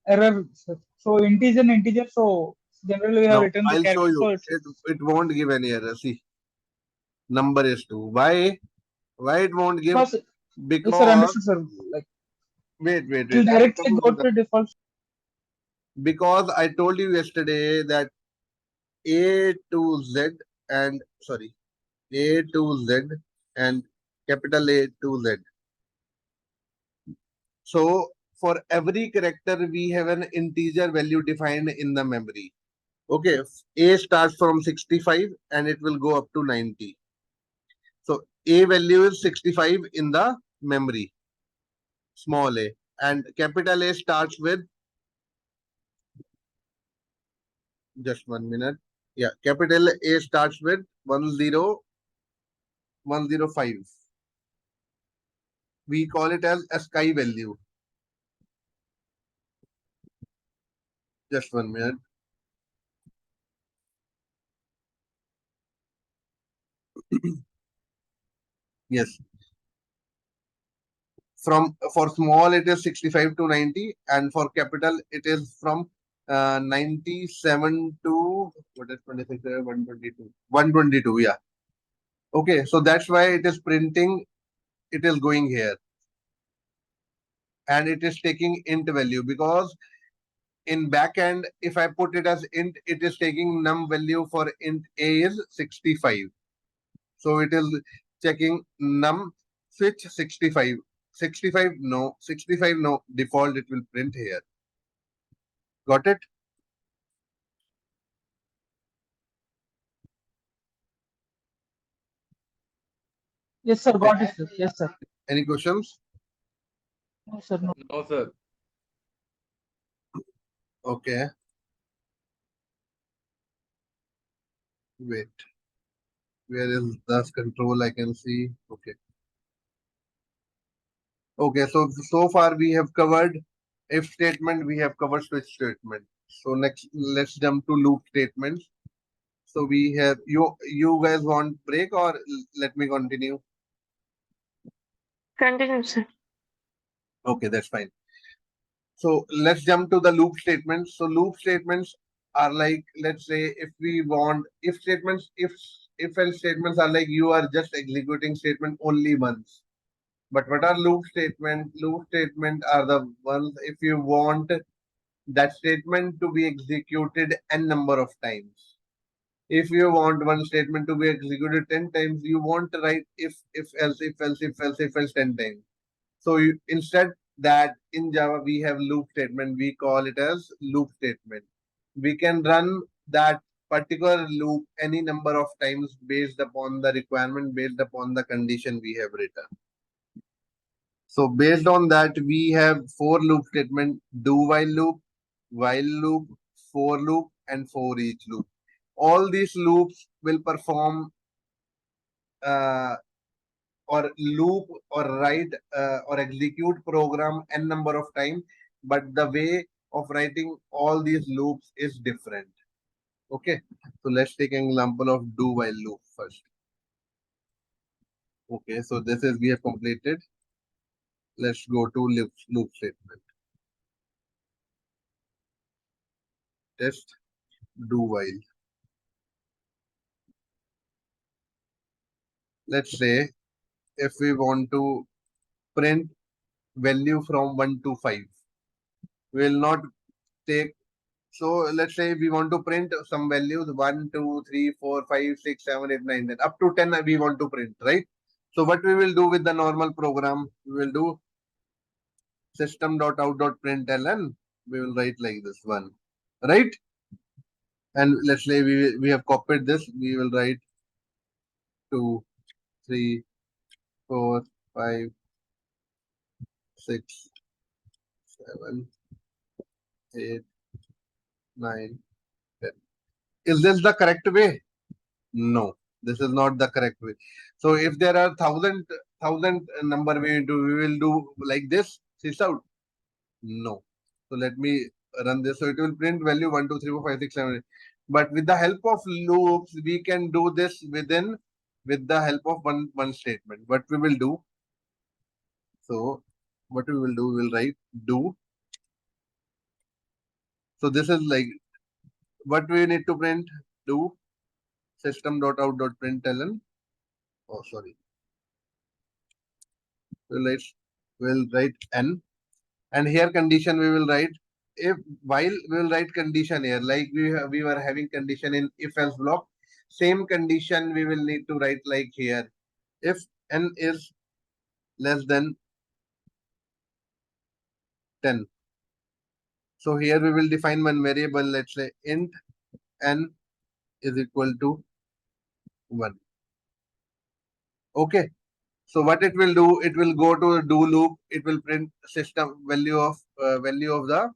error, sir. So int is an integer. So generally we have No, written the I'll show character. you. So it's It won't give any error. See, number is 2. Why? Why it won't give? because, yes, sir. Because Understood, sir. Like wait, it will I'm directly coming go to the, to default. because I told you yesterday that A to Z and sorry, A to Z and capital A to Z. So for every character, we have an integer value defined in the memory. Okay, A starts from 65 and it will go up to 90. So A value is 65 in the memory, small a, and capital A starts with, just 1 minute. Yeah, capital A starts with 10105. We call it as a sky value. Just 1 minute. Yes. From for small it is 65 to 90, and for capital it is from 97 to what is 26, 122, 122. Yeah. Okay, so that's why it is printing. It is going here, and it is taking int value because in backend, if I put it as int, it is taking num value for int a is 65. So it is checking num switch 65. 65 no, 65 no, default it will print here. Got it? Yes, sir. Got it, sir. Yes, sir. Any questions? No, sir. No. No, sir. Okay. Wait. Where is this control? I can see. Okay. Okay. So far we have covered if statement. We have covered switch statement. So next, let's jump to loop statements. So we have you guys want break or let me continue? Continue, sir. Okay, that's fine. So let's jump to the loop statements. So loop statements are like, let's say if we want if statements, if else statements are like you are just executing statement only once. But what are loop statement? Loop statement are the ones if you want that statement to be executed n number of times. If you want one statement to be executed 10 times, you want to write if else, if else, if else, if else 10 times. So instead that in Java we have loop statement, we call it as loop statement. We can run that particular loop any number of times based upon the requirement, based upon the condition we have written. So based on that, we have 4 loop statement: do while loop, for loop, and for each loop. All these loops will perform or loop or write or execute program n number of time, but the way of writing all these loops is different. Okay, so let's take an example of do while loop first. Okay, so this is we have completed. Let's go to loop statement. Test do while. Let's say if we want to print value from 1 to 5, we will not take. So let's say we want to print some values 1, 2, 3, 4, 5, 6, 7, 8, 9, 10. Up to 10 we want to print, right? So what we will do with the normal program, we will do system.out.println. We will write like this one, right? And let's say we have copied this. We will write 2, 3, 4, 5, 6, 7, 8, 9, 10. Is this the correct way? No, this is not the correct way. So if there are thousand number we will do like this. Sys out. No. So let me run this. So it will print value 1, 2, 3, 4, 5, 6, 7, 8. But with the help of loops, we can do this with the help of one statement. What we will do? So what we will do? We will write do. So this is like what we need to print. Do system.out.println. Oh, sorry. We'll write n, and here condition we will write if while we will write condition here like we were having condition in if else block. Same condition we will need to write like here if n is less than 10. So here we will define one variable. Let's say int n is equal to 1. Okay. So what it will do, it will go to a do loop. It will print system value of the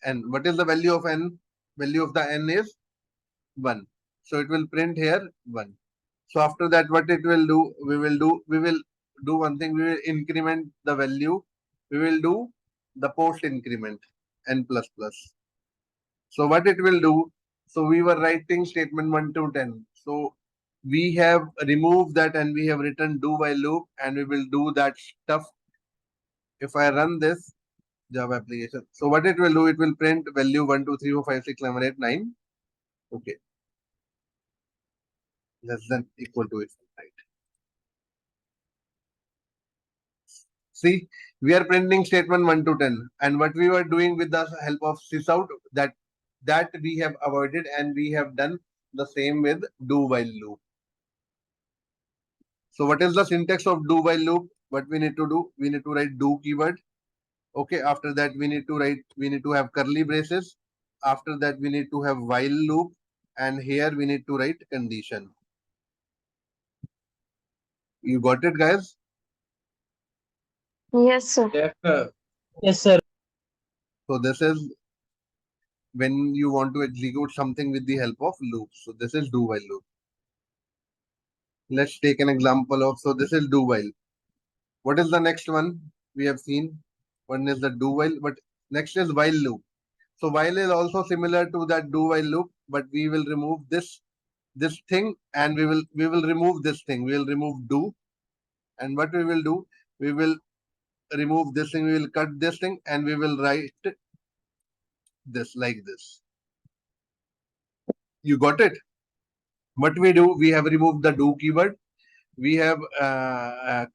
n. What is the value of n? Value of the n is 1. So it will print here 1. So after that, what it will do, we will do one thing. We will increment the value. We will do the post increment n plus plus. So what it will do, so we were writing statement 1 to 10. So we have removed that and we have written do while loop, and we will do that stuff. If I run this Java application, so what it will do, it will print value 1, 2, 3, 4, 5, 6, 7, 8, 9. Okay. Less than equal to it, right? See, we are printing statement 1 to 10, and what we were doing with the help of sysout, that we have avoided, and we have done the same with do while loop. So what is the syntax of do while loop? What we need to do? We need to write do keyword. Okay, after that we need to have curly braces. After that we need to have while loop, and here we need to write condition. You got it, guys? Yes, sir. Yes, sir. Yes, sir. So this is when you want to execute something with the help of loops. So this is do while loop. Let's take an example of, so this is do while. What is the next one we have seen? One is the do while, but next is while loop. So while is also similar to that do while loop, but we will remove this thing, and we will remove this thing. We will remove do, and what we will do, we will remove this thing. We will cut this thing, and we will write this like this. You got it? What we do, we have removed the do keyword. We have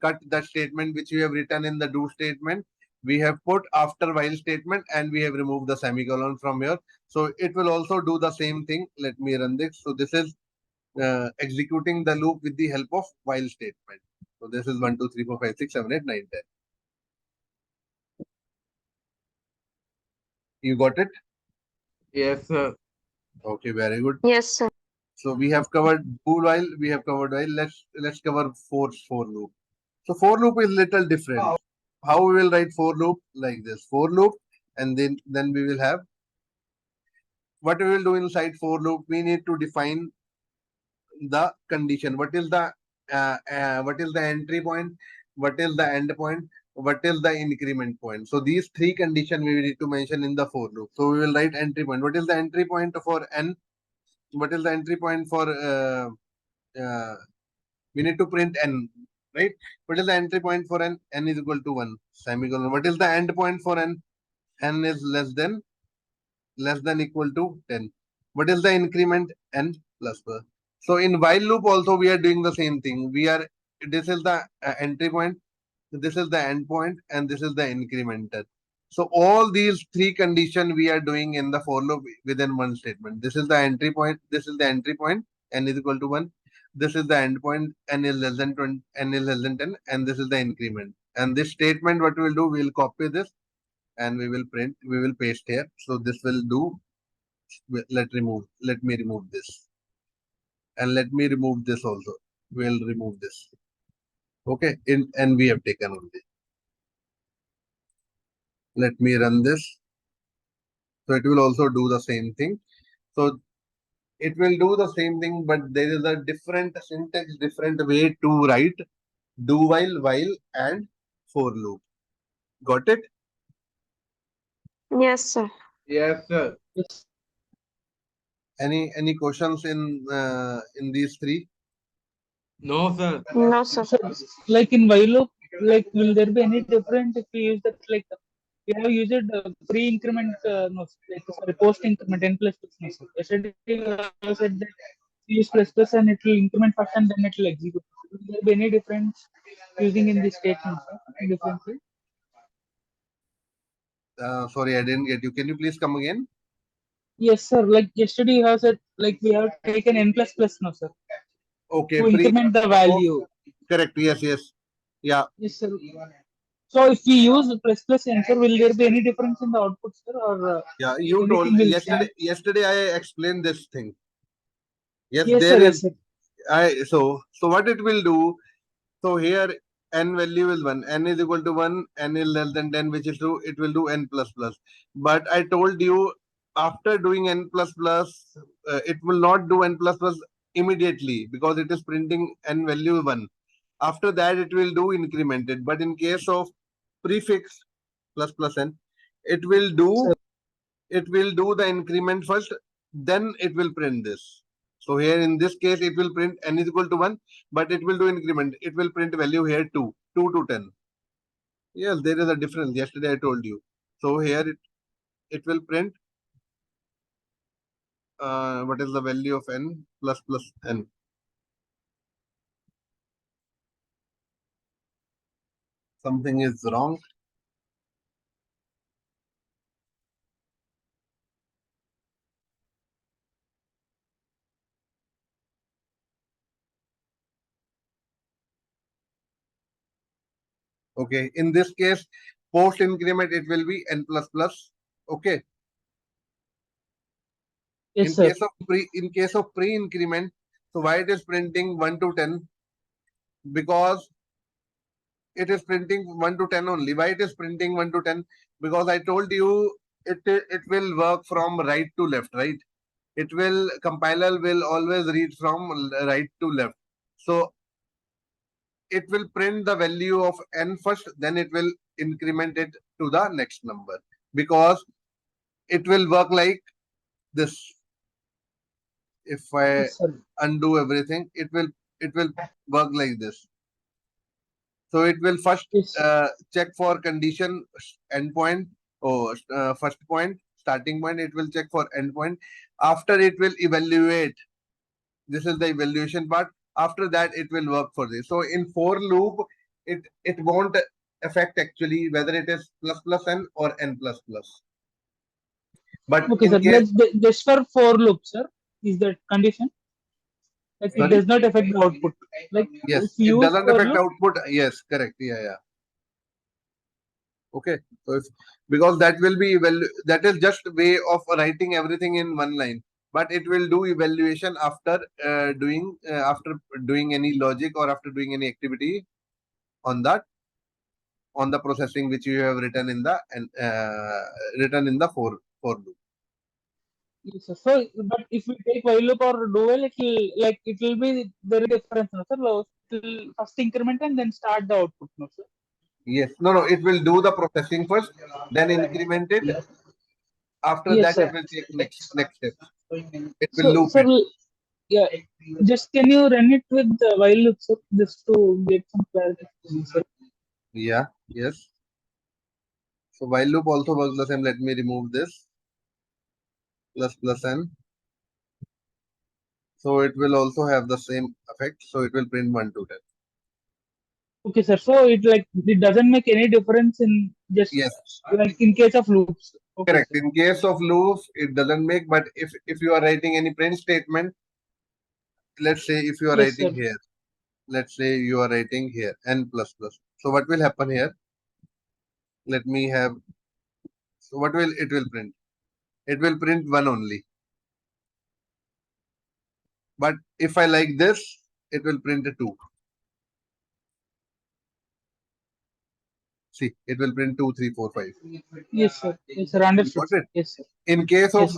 cut the statement which we have written in the do statement. We have put after while statement, and we have removed the semicolon from here. So it will also do the same thing. Let me run this. So this is executing the loop with the help of while statement. So this is 1, 2, 3, 4, 5, 6, 7, 8, 9, 10. You got it? Yes, sir. Okay, very good. Yes, sir. So we have covered do while, we have covered while. Let's cover for loop. So for loop is little different. How we will write for loop? Like this. For loop, and then we will have what we will do inside for loop. We need to define the condition. What is the what is the entry point, what is the end point, what is the increment point. So these three conditions we need to mention in the for loop. So we will write entry point. What is the entry point for n? What is the entry point for we need to print n, right? What is the entry point for n? N is equal to 1, semicolon. What is the end point for n? N is less than equal to 10. What is the increment? N plus 1. So in while loop also we are doing the same thing. This is the entry point, this is the end point, and this is the incremental. So all these three conditions we are doing in the for loop within one statement. This is the entry point, this is the entry point, n is equal to 1. This is the end point, n is less than 20, n is less than 10, and this is the increment. And this statement, what we will do, we will copy this and we will paste here. So this will do. Let me remove this, and let me remove this also. We'll remove this. Okay, and we have taken only. Let me run this. So it will also do the same thing. So it will do the same thing, but there is a different syntax, different way to write do while, and for loop. Got it? Yes, sir. Yes, sir. Yes. Any questions in these three? No, sir. No, sir. So, like in while loop, like will there be any difference if we use that? Like we have used pre-increment, no, like sorry, post-increment n plus plus. No, sir. Yesterday you have said that we use plus plus and it will increment first and then it will execute. Will there be any difference using in this statement, sir? Differently? Sorry, I didn't get you. Can you please come again? Yes, sir. Like yesterday you have said like we have taken n plus plus, no, sir, Okay, to increment the value. correct. Yes. Yeah. Yes, sir. So if we use plus plus answer, will there be any difference in the output, sir, or Yeah, you told anything will yesterday. change? Yesterday I explained this thing. Yes, Yes, there sir. is. Yes, sir. So what it will do? So here n value is 1. N is equal to 1. N is less than 10, which is true. It will do n plus plus. But I told you after doing n plus plus, it will not do n plus plus immediately because it is printing n value 1. After that, it will do incremented. But in case of prefix plus plus n, it will do the increment first, then it will print this. So here in this case, it will print n is equal to 1, but it will do increment. It will print value here 2 to 10. Yes, there is a difference. Yesterday I told you. So here it will print what is the value of n plus plus n. Something is wrong. Okay, in this case, post increment it will be n plus plus. Okay. Yes, sir. In case of pre increment, so why it is printing 1 to 10? Because it is printing 1 to 10 only. Why it is printing 1 to 10? Because I told you it will work from right to left, right? Compiler will always read from right to left. So it will print the value of n first, then it will increment it to the next number, because it will work like this. If I Yes, sir. undo everything, it will work like this. So it will first Yes. check for condition endpoint or first point, starting point. It will check for endpoint. After it will evaluate. This is the evaluation part. After that, it will work for this. So in for loop, it won't affect actually whether it is plus plus n or n plus plus. But Okay, in sir. case, Like just for loop, sir, is that condition? Like it sorry, does not affect the output. Like yes, if you it use doesn't for affect loop, output. Yes, correct. Yeah. Okay. So if, because that will be that is just way of writing everything in one line, but it will do evaluation after doing any logic or after doing any activity on that, on the processing which you have written in the for loop. yes, sir. So, but if we take while loop or do while, it will be there is difference, no, sir. will first increment and then start the output, no, sir? Yes. No, it will do the processing first, then increment it. After Yes, that, sir. it will take next step. It will So, loop sir, it. yeah, just can you run it with the while loop, sir, just to get some clarity, sir? Yeah. Yes. So while loop also works the same. Let me remove this plus n. So it will also have the same effect. So it will print 1 to 10. Okay, sir. So it doesn't make any difference in just Yes. like in case of loops. Okay, Correct. sir. In case of loop, it doesn't make. But if you are writing any print statement, let's say if you are Yes, sir. writing here, let's say you are writing here n plus plus. So what will happen here? Let me have. So what will it will print? It will print 1 only. But if I like this, it will print a 2. See, it will print 2, 3, 4, 5. Yes, sir. Yes, sir. Understood, Got sir. it? Yes, sir. In case of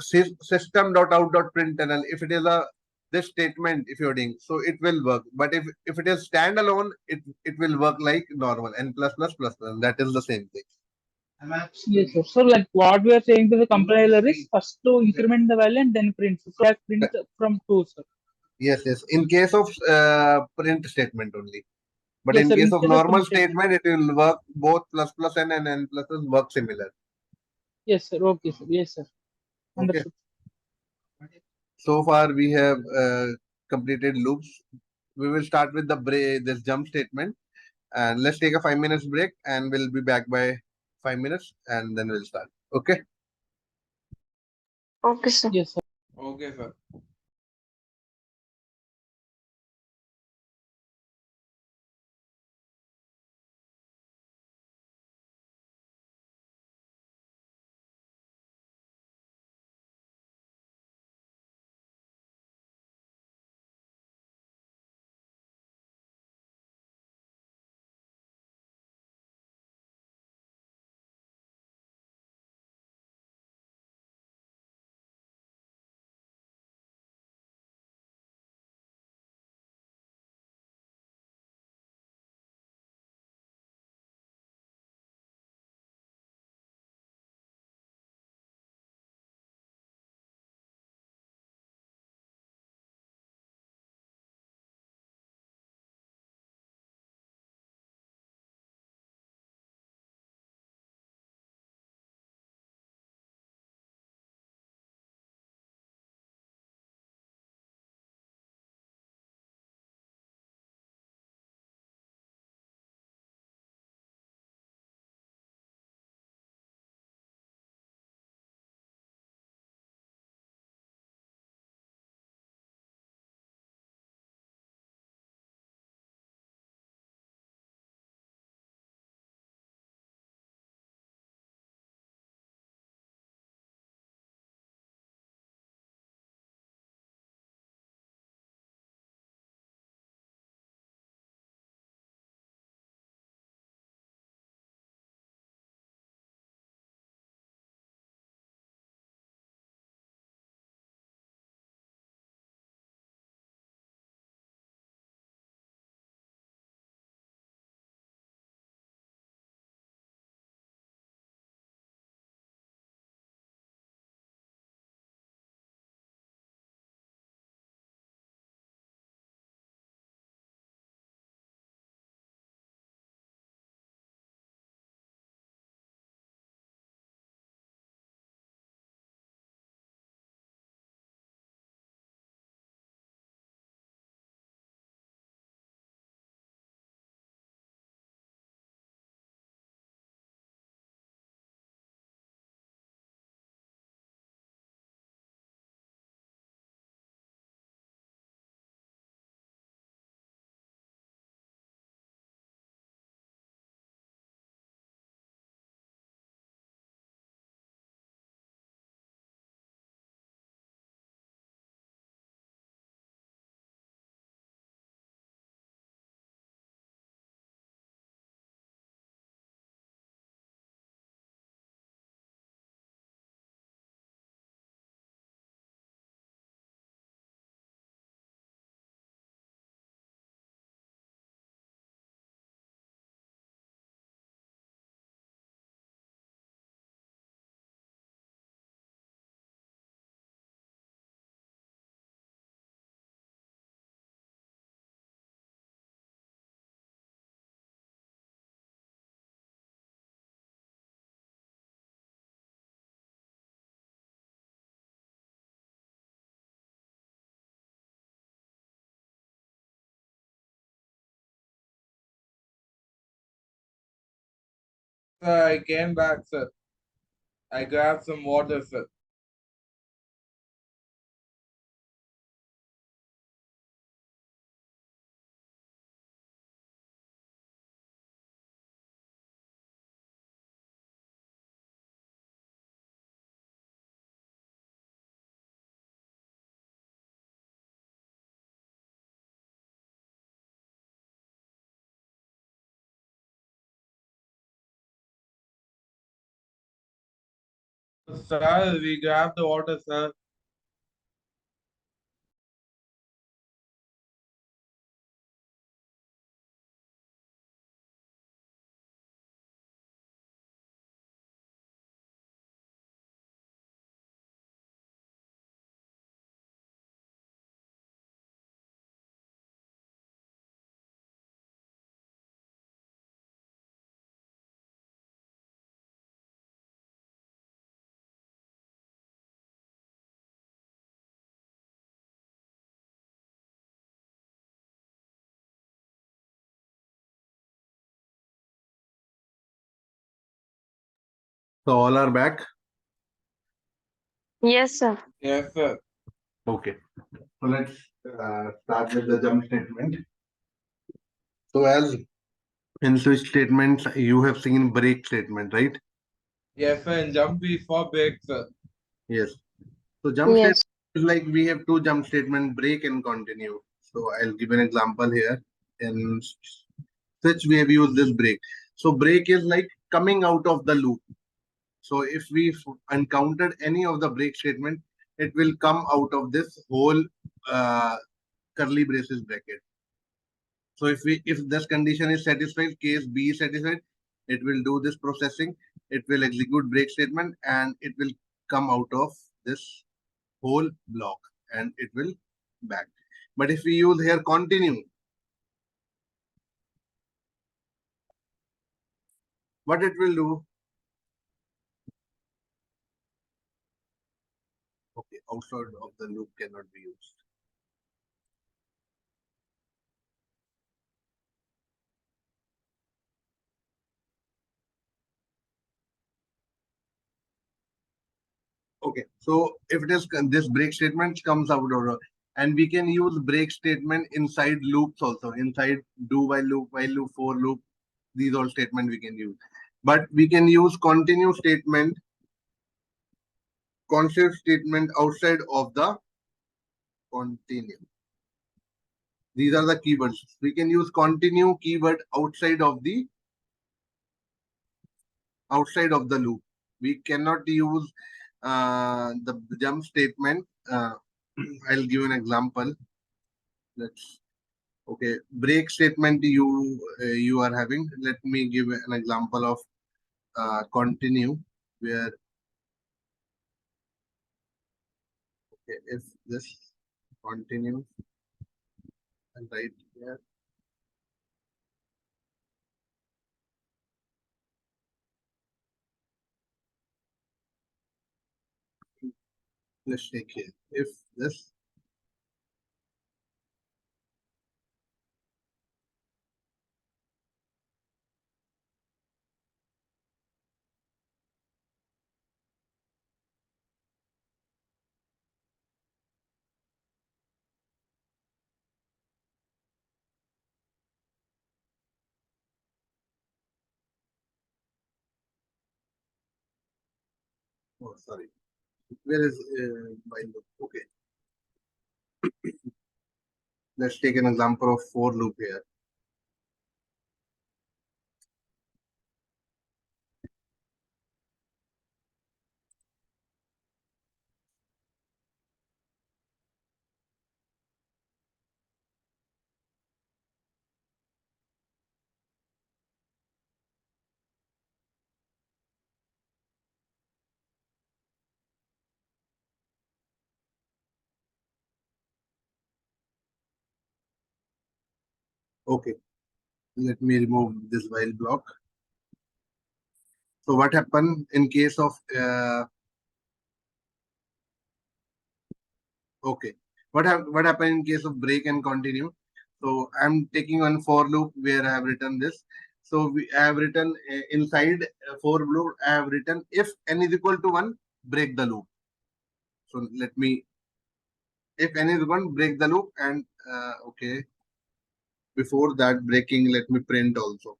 Yes. system.out.println, if it is a this statement, if you're doing, so it will work. But if it is standalone, it will work like normal n plus plus plus plus. That is the same thing. Yes, sir. So like what we are saying to the compiler is first to increment the value and then print. So that print from two, sir. Yes, yes. In case of print statement only. But Yes, in sir. case In of case of normal print statement. statement, it will work both plus plus n and n plus plus work similar. Yes, sir. Okay, sir. Yes, sir. Okay. Understood. So far we have completed loops. We will start with the this jump statement, and let's take a 5 minutes break, and we'll be back by 5 minutes, and then we'll start. Okay. Okay, sir. Yes, sir. Okay, sir. Sir, I came back, sir. I grabbed some water, sir. Sir, we grabbed the water, sir. So all are back. Yes, sir. Yes, sir. Okay. So let's start with the jump statement. So as in switch statements, you have seen break statement, right? Yes, sir. And jump is for break, sir. Yes. So jump statement Yes. is like we have two jump statement, break and continue. So I'll give an example here. In switch, we have used this break. So break is like coming out of the loop. So if we encountered any of the break statement, it will come out of this whole uh, curly braces bracket. So if this condition is satisfied, case B is satisfied, it will do this processing, it will execute break statement, and it will come out of this whole block and it will back. But if we use here continue, what it will do? Okay, outside of the loop cannot be used. Okay, so if it is this break statement comes out of, and we can use break statement inside loops also, inside do while loop, for loop, these all statement we can use. But we can use constant statement outside of the continue. These are the keywords. We can use continue keyword outside of the loop. We cannot use the jump statement. I'll give an example. Let's okay break statement you are having. Let me give an example of continue where okay, if this continue and right here. Let's take here. If this oh sorry, where is while loop? Okay, let's take an example of for loop here. Okay, let me remove this while block. So what happened in case of okay, what happened in case of break and continue? So I'm taking one for loop where I have written this. So I have written inside for loop, I have written if n is equal to 1, break the loop. So let me, if n is 1, break the loop, and okay. Before that breaking, let me print also.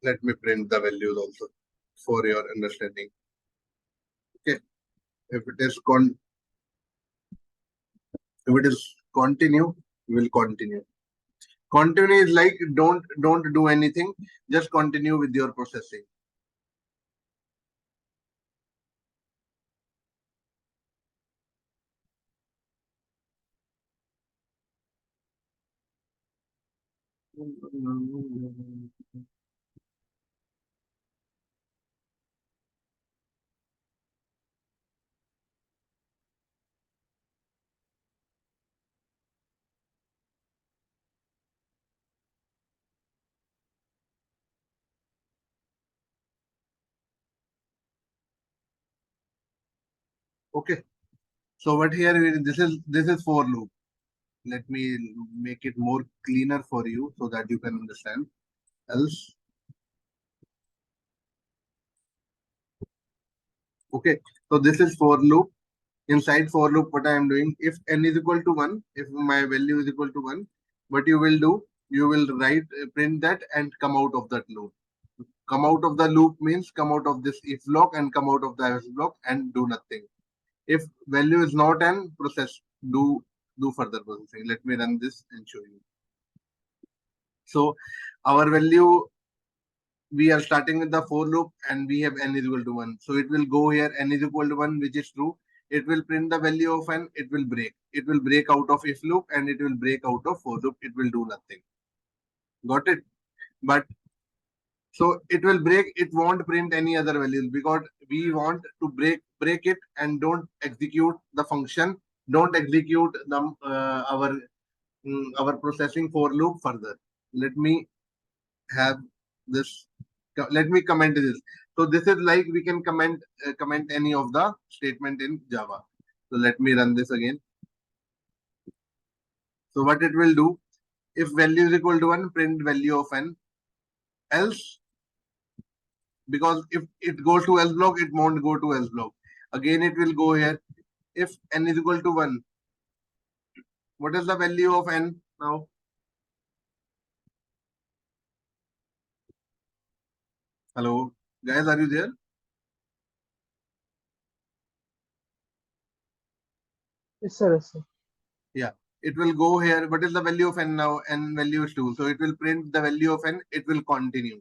Let me print the values also for your understanding. Okay. If it is continue, we will continue. Continue is like don't do anything, just continue with your processing. Okay. So what here this is for loop. Let me make it more cleaner for you so that you can understand. Else, okay. So this is for loop. Inside for loop, what I am doing, if n is equal to 1, if my value is equal to 1, what you will do, you will write print that and come out of that loop. Come out of the loop means come out of this if block and come out of the else block and do nothing. If value is not n, process, do further processing. Let me run this and show you. So our value, we are starting with the for loop and we have n is equal to 1. So it will go here, n is equal to 1, which is true. It will print the value of n, it will break. It will break out of if loop and it will break out of for loop. It will do nothing. Got it? But so it will break, it won't print any other values because we want to break it and don't execute the function, don't execute the our processing for loop further. Let me have this, let me comment this. So this is like we can comment any of the statement in Java. So let me run this again. So what it will do, if value is equal to 1, print value of n. Else, because if it goes to else block, it won't go to else block. Again, it will go here. If n is equal to 1, what is the value of n now? Hello, guys, are you there? Yes, sir. Yes, sir. Yeah, it will go here. What is the value of n now? N value is 2. So it will print the value of n. It will continue.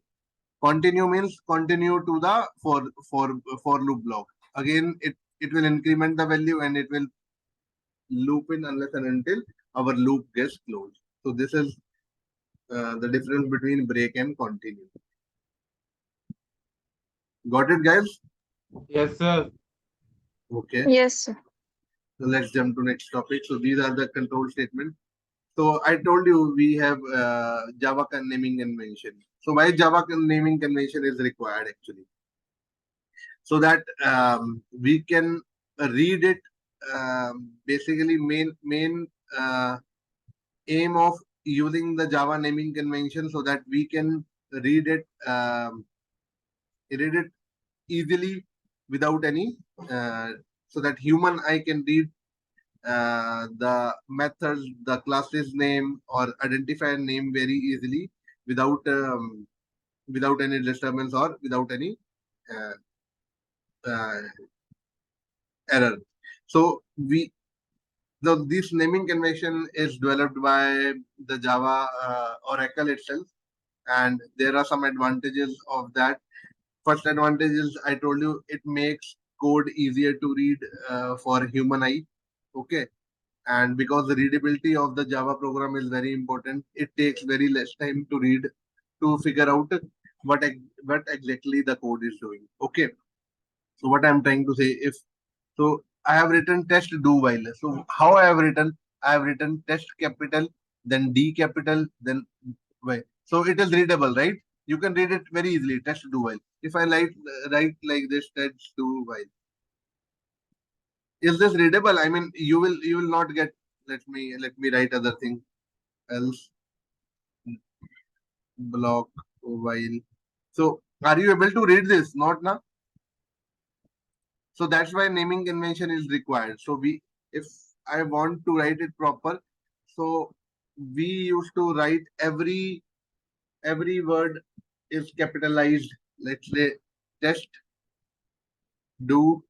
Continue means continue to the for loop block. Again, it will increment the value and it will loop in unless and until our loop gets closed. So this is the difference between break and continue. Got it, guys? Yes, sir. Okay. Yes, sir. So let's jump to next topic. So these are the control statements. So I told you we have Java naming convention. So why Java naming convention is required actually? So that we can read it. Basically, main aim of using the Java naming convention so that we can read it easily without any, so that human eye can read the methods, the classes name or identifier name very easily without any disturbance or without any uh, uh, error. So this naming convention is developed by the Java Oracle itself, and there are some advantages of that. First advantage is I told you it makes code easier to read for human eye. Okay, and because the readability of the Java program is very important, it takes very less time to read to figure out what exactly the code is doing. Okay, so what I'm trying to say, if so, I have written test do while. So how I have written? I have written test capital, then D capital, then Y. So it is readable, right? You can read it very easily. Test do while. If I write like this, test do while. Is this readable? I mean, you will not get. Let me write other thing else. block while. So are you able to read this? Not now. So that's why naming convention is required. So if I want to write it proper, so we used to write every word is capitalized. Let's say test, do,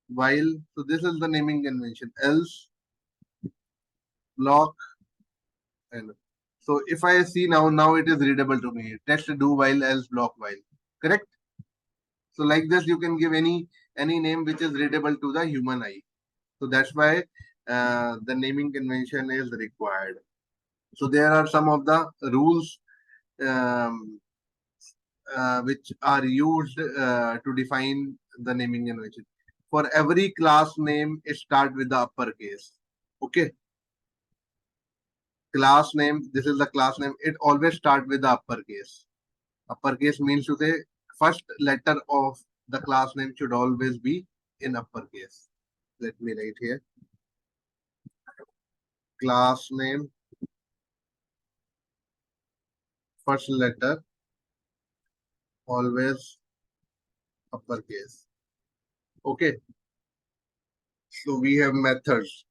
while. So this is the naming convention. Else, block, and so if I see now it is readable to me. Test, do, while, else, block, while. Correct. So like this, you can give any name which is readable to the human eye. So that's why the naming convention is required. So there are some of the rules um, which are used to define the naming convention. For every class name, it start with the uppercase. Okay. Class name, this is the class name. It always start with the uppercase. Uppercase means to say first letter of the class name should always be in uppercase. Let me write here. Class name, first letter always uppercase. Okay. So we have methods.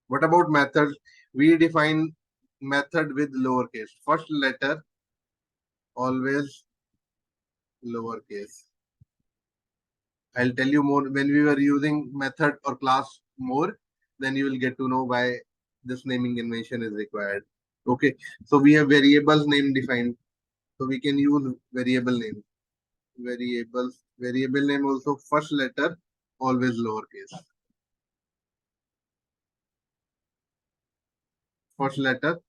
What about methods? We define method with lowercase. First letter always lowercase. I'll tell you more when we were using method or class more, then you will get to know why this naming convention is required. Okay. So we have variables name defined. So we can use variable name. Variable name also first letter always lowercase. First letter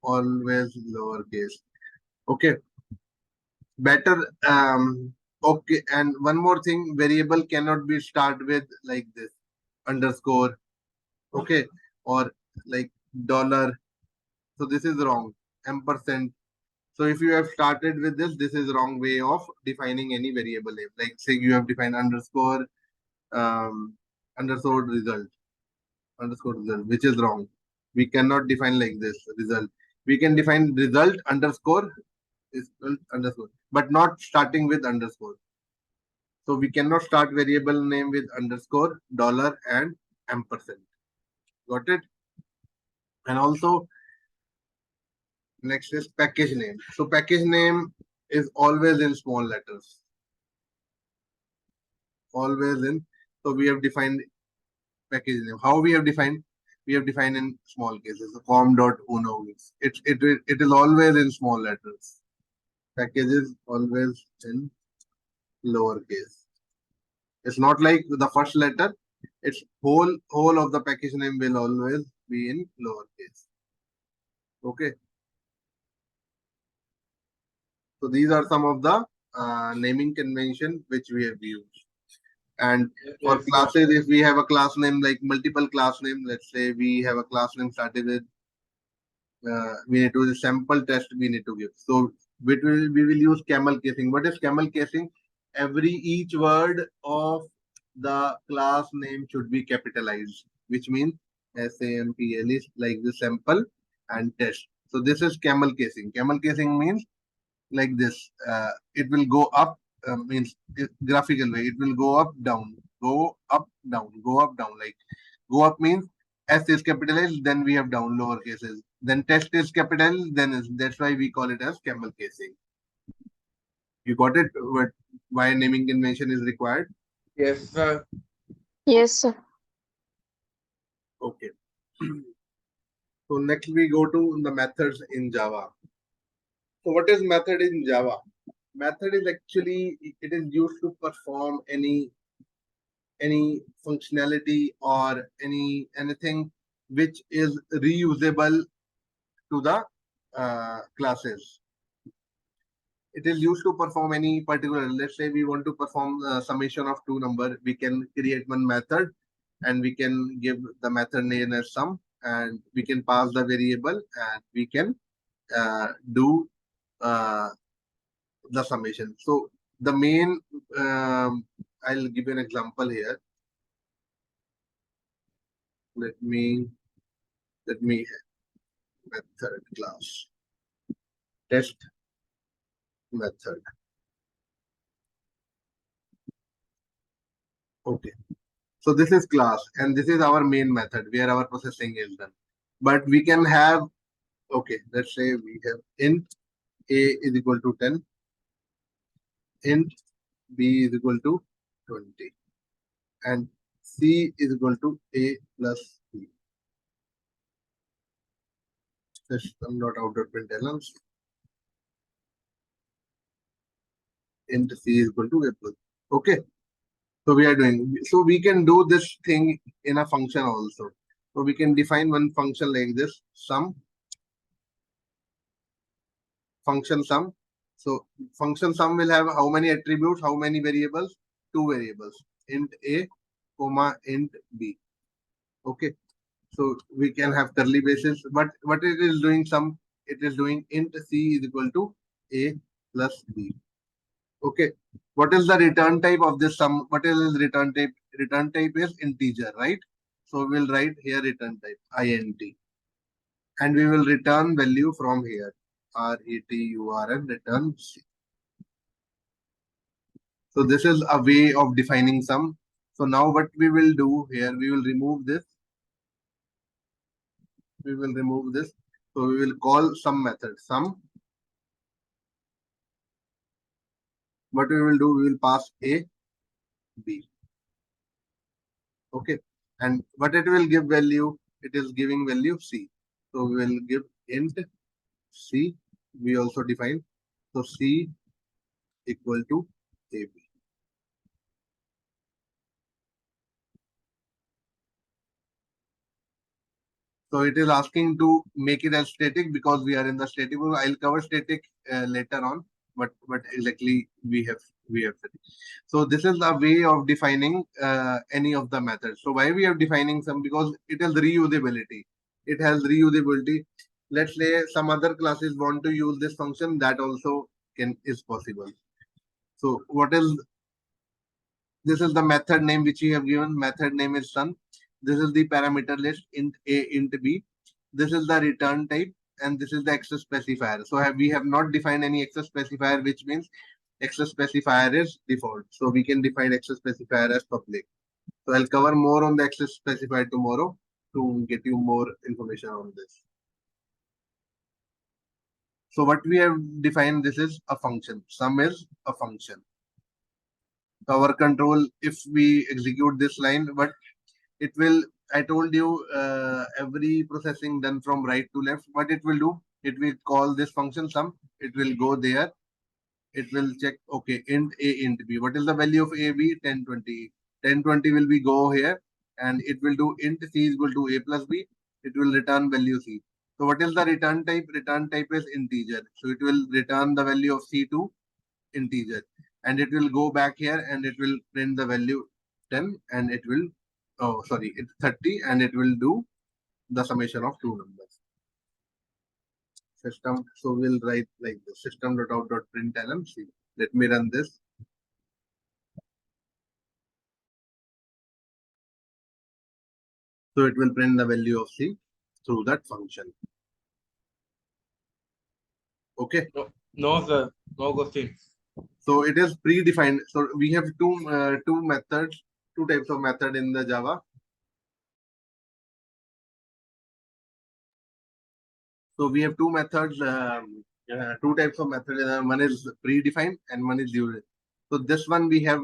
always lowercase. Okay. Better. Okay. And one more thing, variable cannot be start with like this underscore. Okay. Or like dollar. So this is wrong. Ampersand. So if you have started with this is wrong way of defining any variable name. Like say you have defined underscore underscore result, which is wrong. We cannot define like this result. We can define result underscore is underscore, but not starting with underscore. So we cannot start variable name with underscore, dollar, and ampersand. Got it? And also next is package name. So package name is always in small letters. Always in. So we have defined package name. How we have defined? We have defined in small cases. So com.uno. It is always in small letters. Package is always in lowercase. It's not like the first letter. It's whole of the package name will always be in lowercase. Okay. So these are some of the naming convention which we have used. And for classes, if we have a class name like multiple class name, let's say we have a class name started with we need to sample test we need to give. So we will use camel casing. What is camel casing? Each word of the class name should be capitalized, which means SAMPL is like the sample and test. So this is camel casing. Camel casing means like this. It will go up, means graphical way. It will go up, down, go up, down, go up, down. Like go up means S is capitalized, then we have down lower cases. Then test is capitalized, then that's why we call it as camel casing. You got it? Why naming convention is required? Yes, sir. Yes, sir. Okay. So next we go to the methods in Java. So what is method in Java? Method is actually it is used to perform any functionality or anything which is reusable to the classes. It is used to perform any particular. Let's say we want to perform summation of two number. We can create one method, and we can give the method name as sum, and we can pass the variable, and we can do uh, the summation. So the main, I'll give you an example here. Let me method class. Test method. Okay. So this is class and this is our main method where our processing is done. But we can have, okay, let's say we have int a is equal to 10, int b is equal to 20, and c is equal to a plus b. System dot out dot println int c is equal to a plus. Okay. So we are doing, so we can do this thing in a function also. So we can define one function like this, sum, function sum. So function sum will have how many attributes, how many variables? Two variables, int a, comma, int b. Okay. So we can have curly braces, but what it is doing sum, it is doing int c is equal to a plus b. Okay. What is the return type of this sum? What is its return type? Return type is integer, right? So we'll write here return type int, and we will return value from here return return c. So this is a way of defining sum. So now what we will do here, we will remove this. We will remove this. So we will call sum method sum. What we will do, we will pass a, b. Okay. And what it will give value? It is giving value c. So we will give int c. We also define. So c equal to ab. So it is asking to make it as static because we are in the static. I'll cover static later on, but exactly we have. So this is a way of defining any of the methods. So why we are defining some? Because it has reusability. It has reusability. Let's say some other classes want to use this function, that also is possible. So what is this? Is the method name which we have given. Method name is sum. This is the parameter list int a, int b. This is the return type, and this is the access specifier. So we have not defined any access specifier, which means access specifier is default. So we can define access specifier as public. So I'll cover more on the access specifier tomorrow to get you more information on this. So what we have defined, this is a function. Sum is a function. So our control, if we execute this line, but it will, I told you, every processing done from right to left, what it will do, it will call this function sum, it will go there, it will check, okay, int a, int b. What is the value of a, b? 1020. 1020 will be go here, and it will do int c is equal to a plus b. It will return value c. So what is the return type? Return type is integer. So it will return the value of c to integer, and it will go back here and it will print the value 10, and it will, oh sorry, it's 30, and it will do the summation of two numbers. System, so we'll write like this, system.out.println c. Let me run this. So it will print the value of c through that function. Okay. No, sir. No question. So it is predefined. So we have two methods, two types of method in the Java. So we have two methods, two types of methods. One is predefined and one is user. So this one we have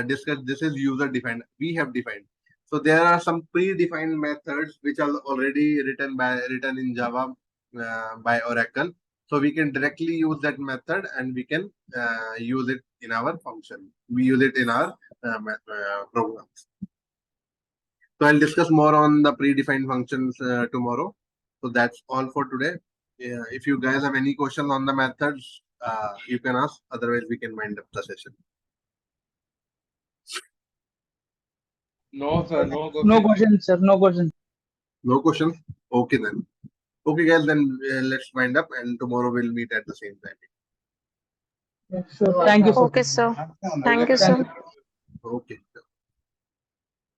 discussed. This is user defined. We have defined. So there are some predefined methods which are already written in Java by Oracle. So we can directly use that method and we can use it in our function. We use it in our programs. So I'll discuss more on the predefined functions tomorrow. So that's all for today. If you guys have any questions on the methods, you can ask. Otherwise, we can wind up the session. No, sir. No question. No questions, sir. No questions. No questions? Okay then. Okay, guys, then let's wind up, and tomorrow we'll meet at the same time. Sure. Thank you, sir. Okay, sir. Thank you, sir. Okay.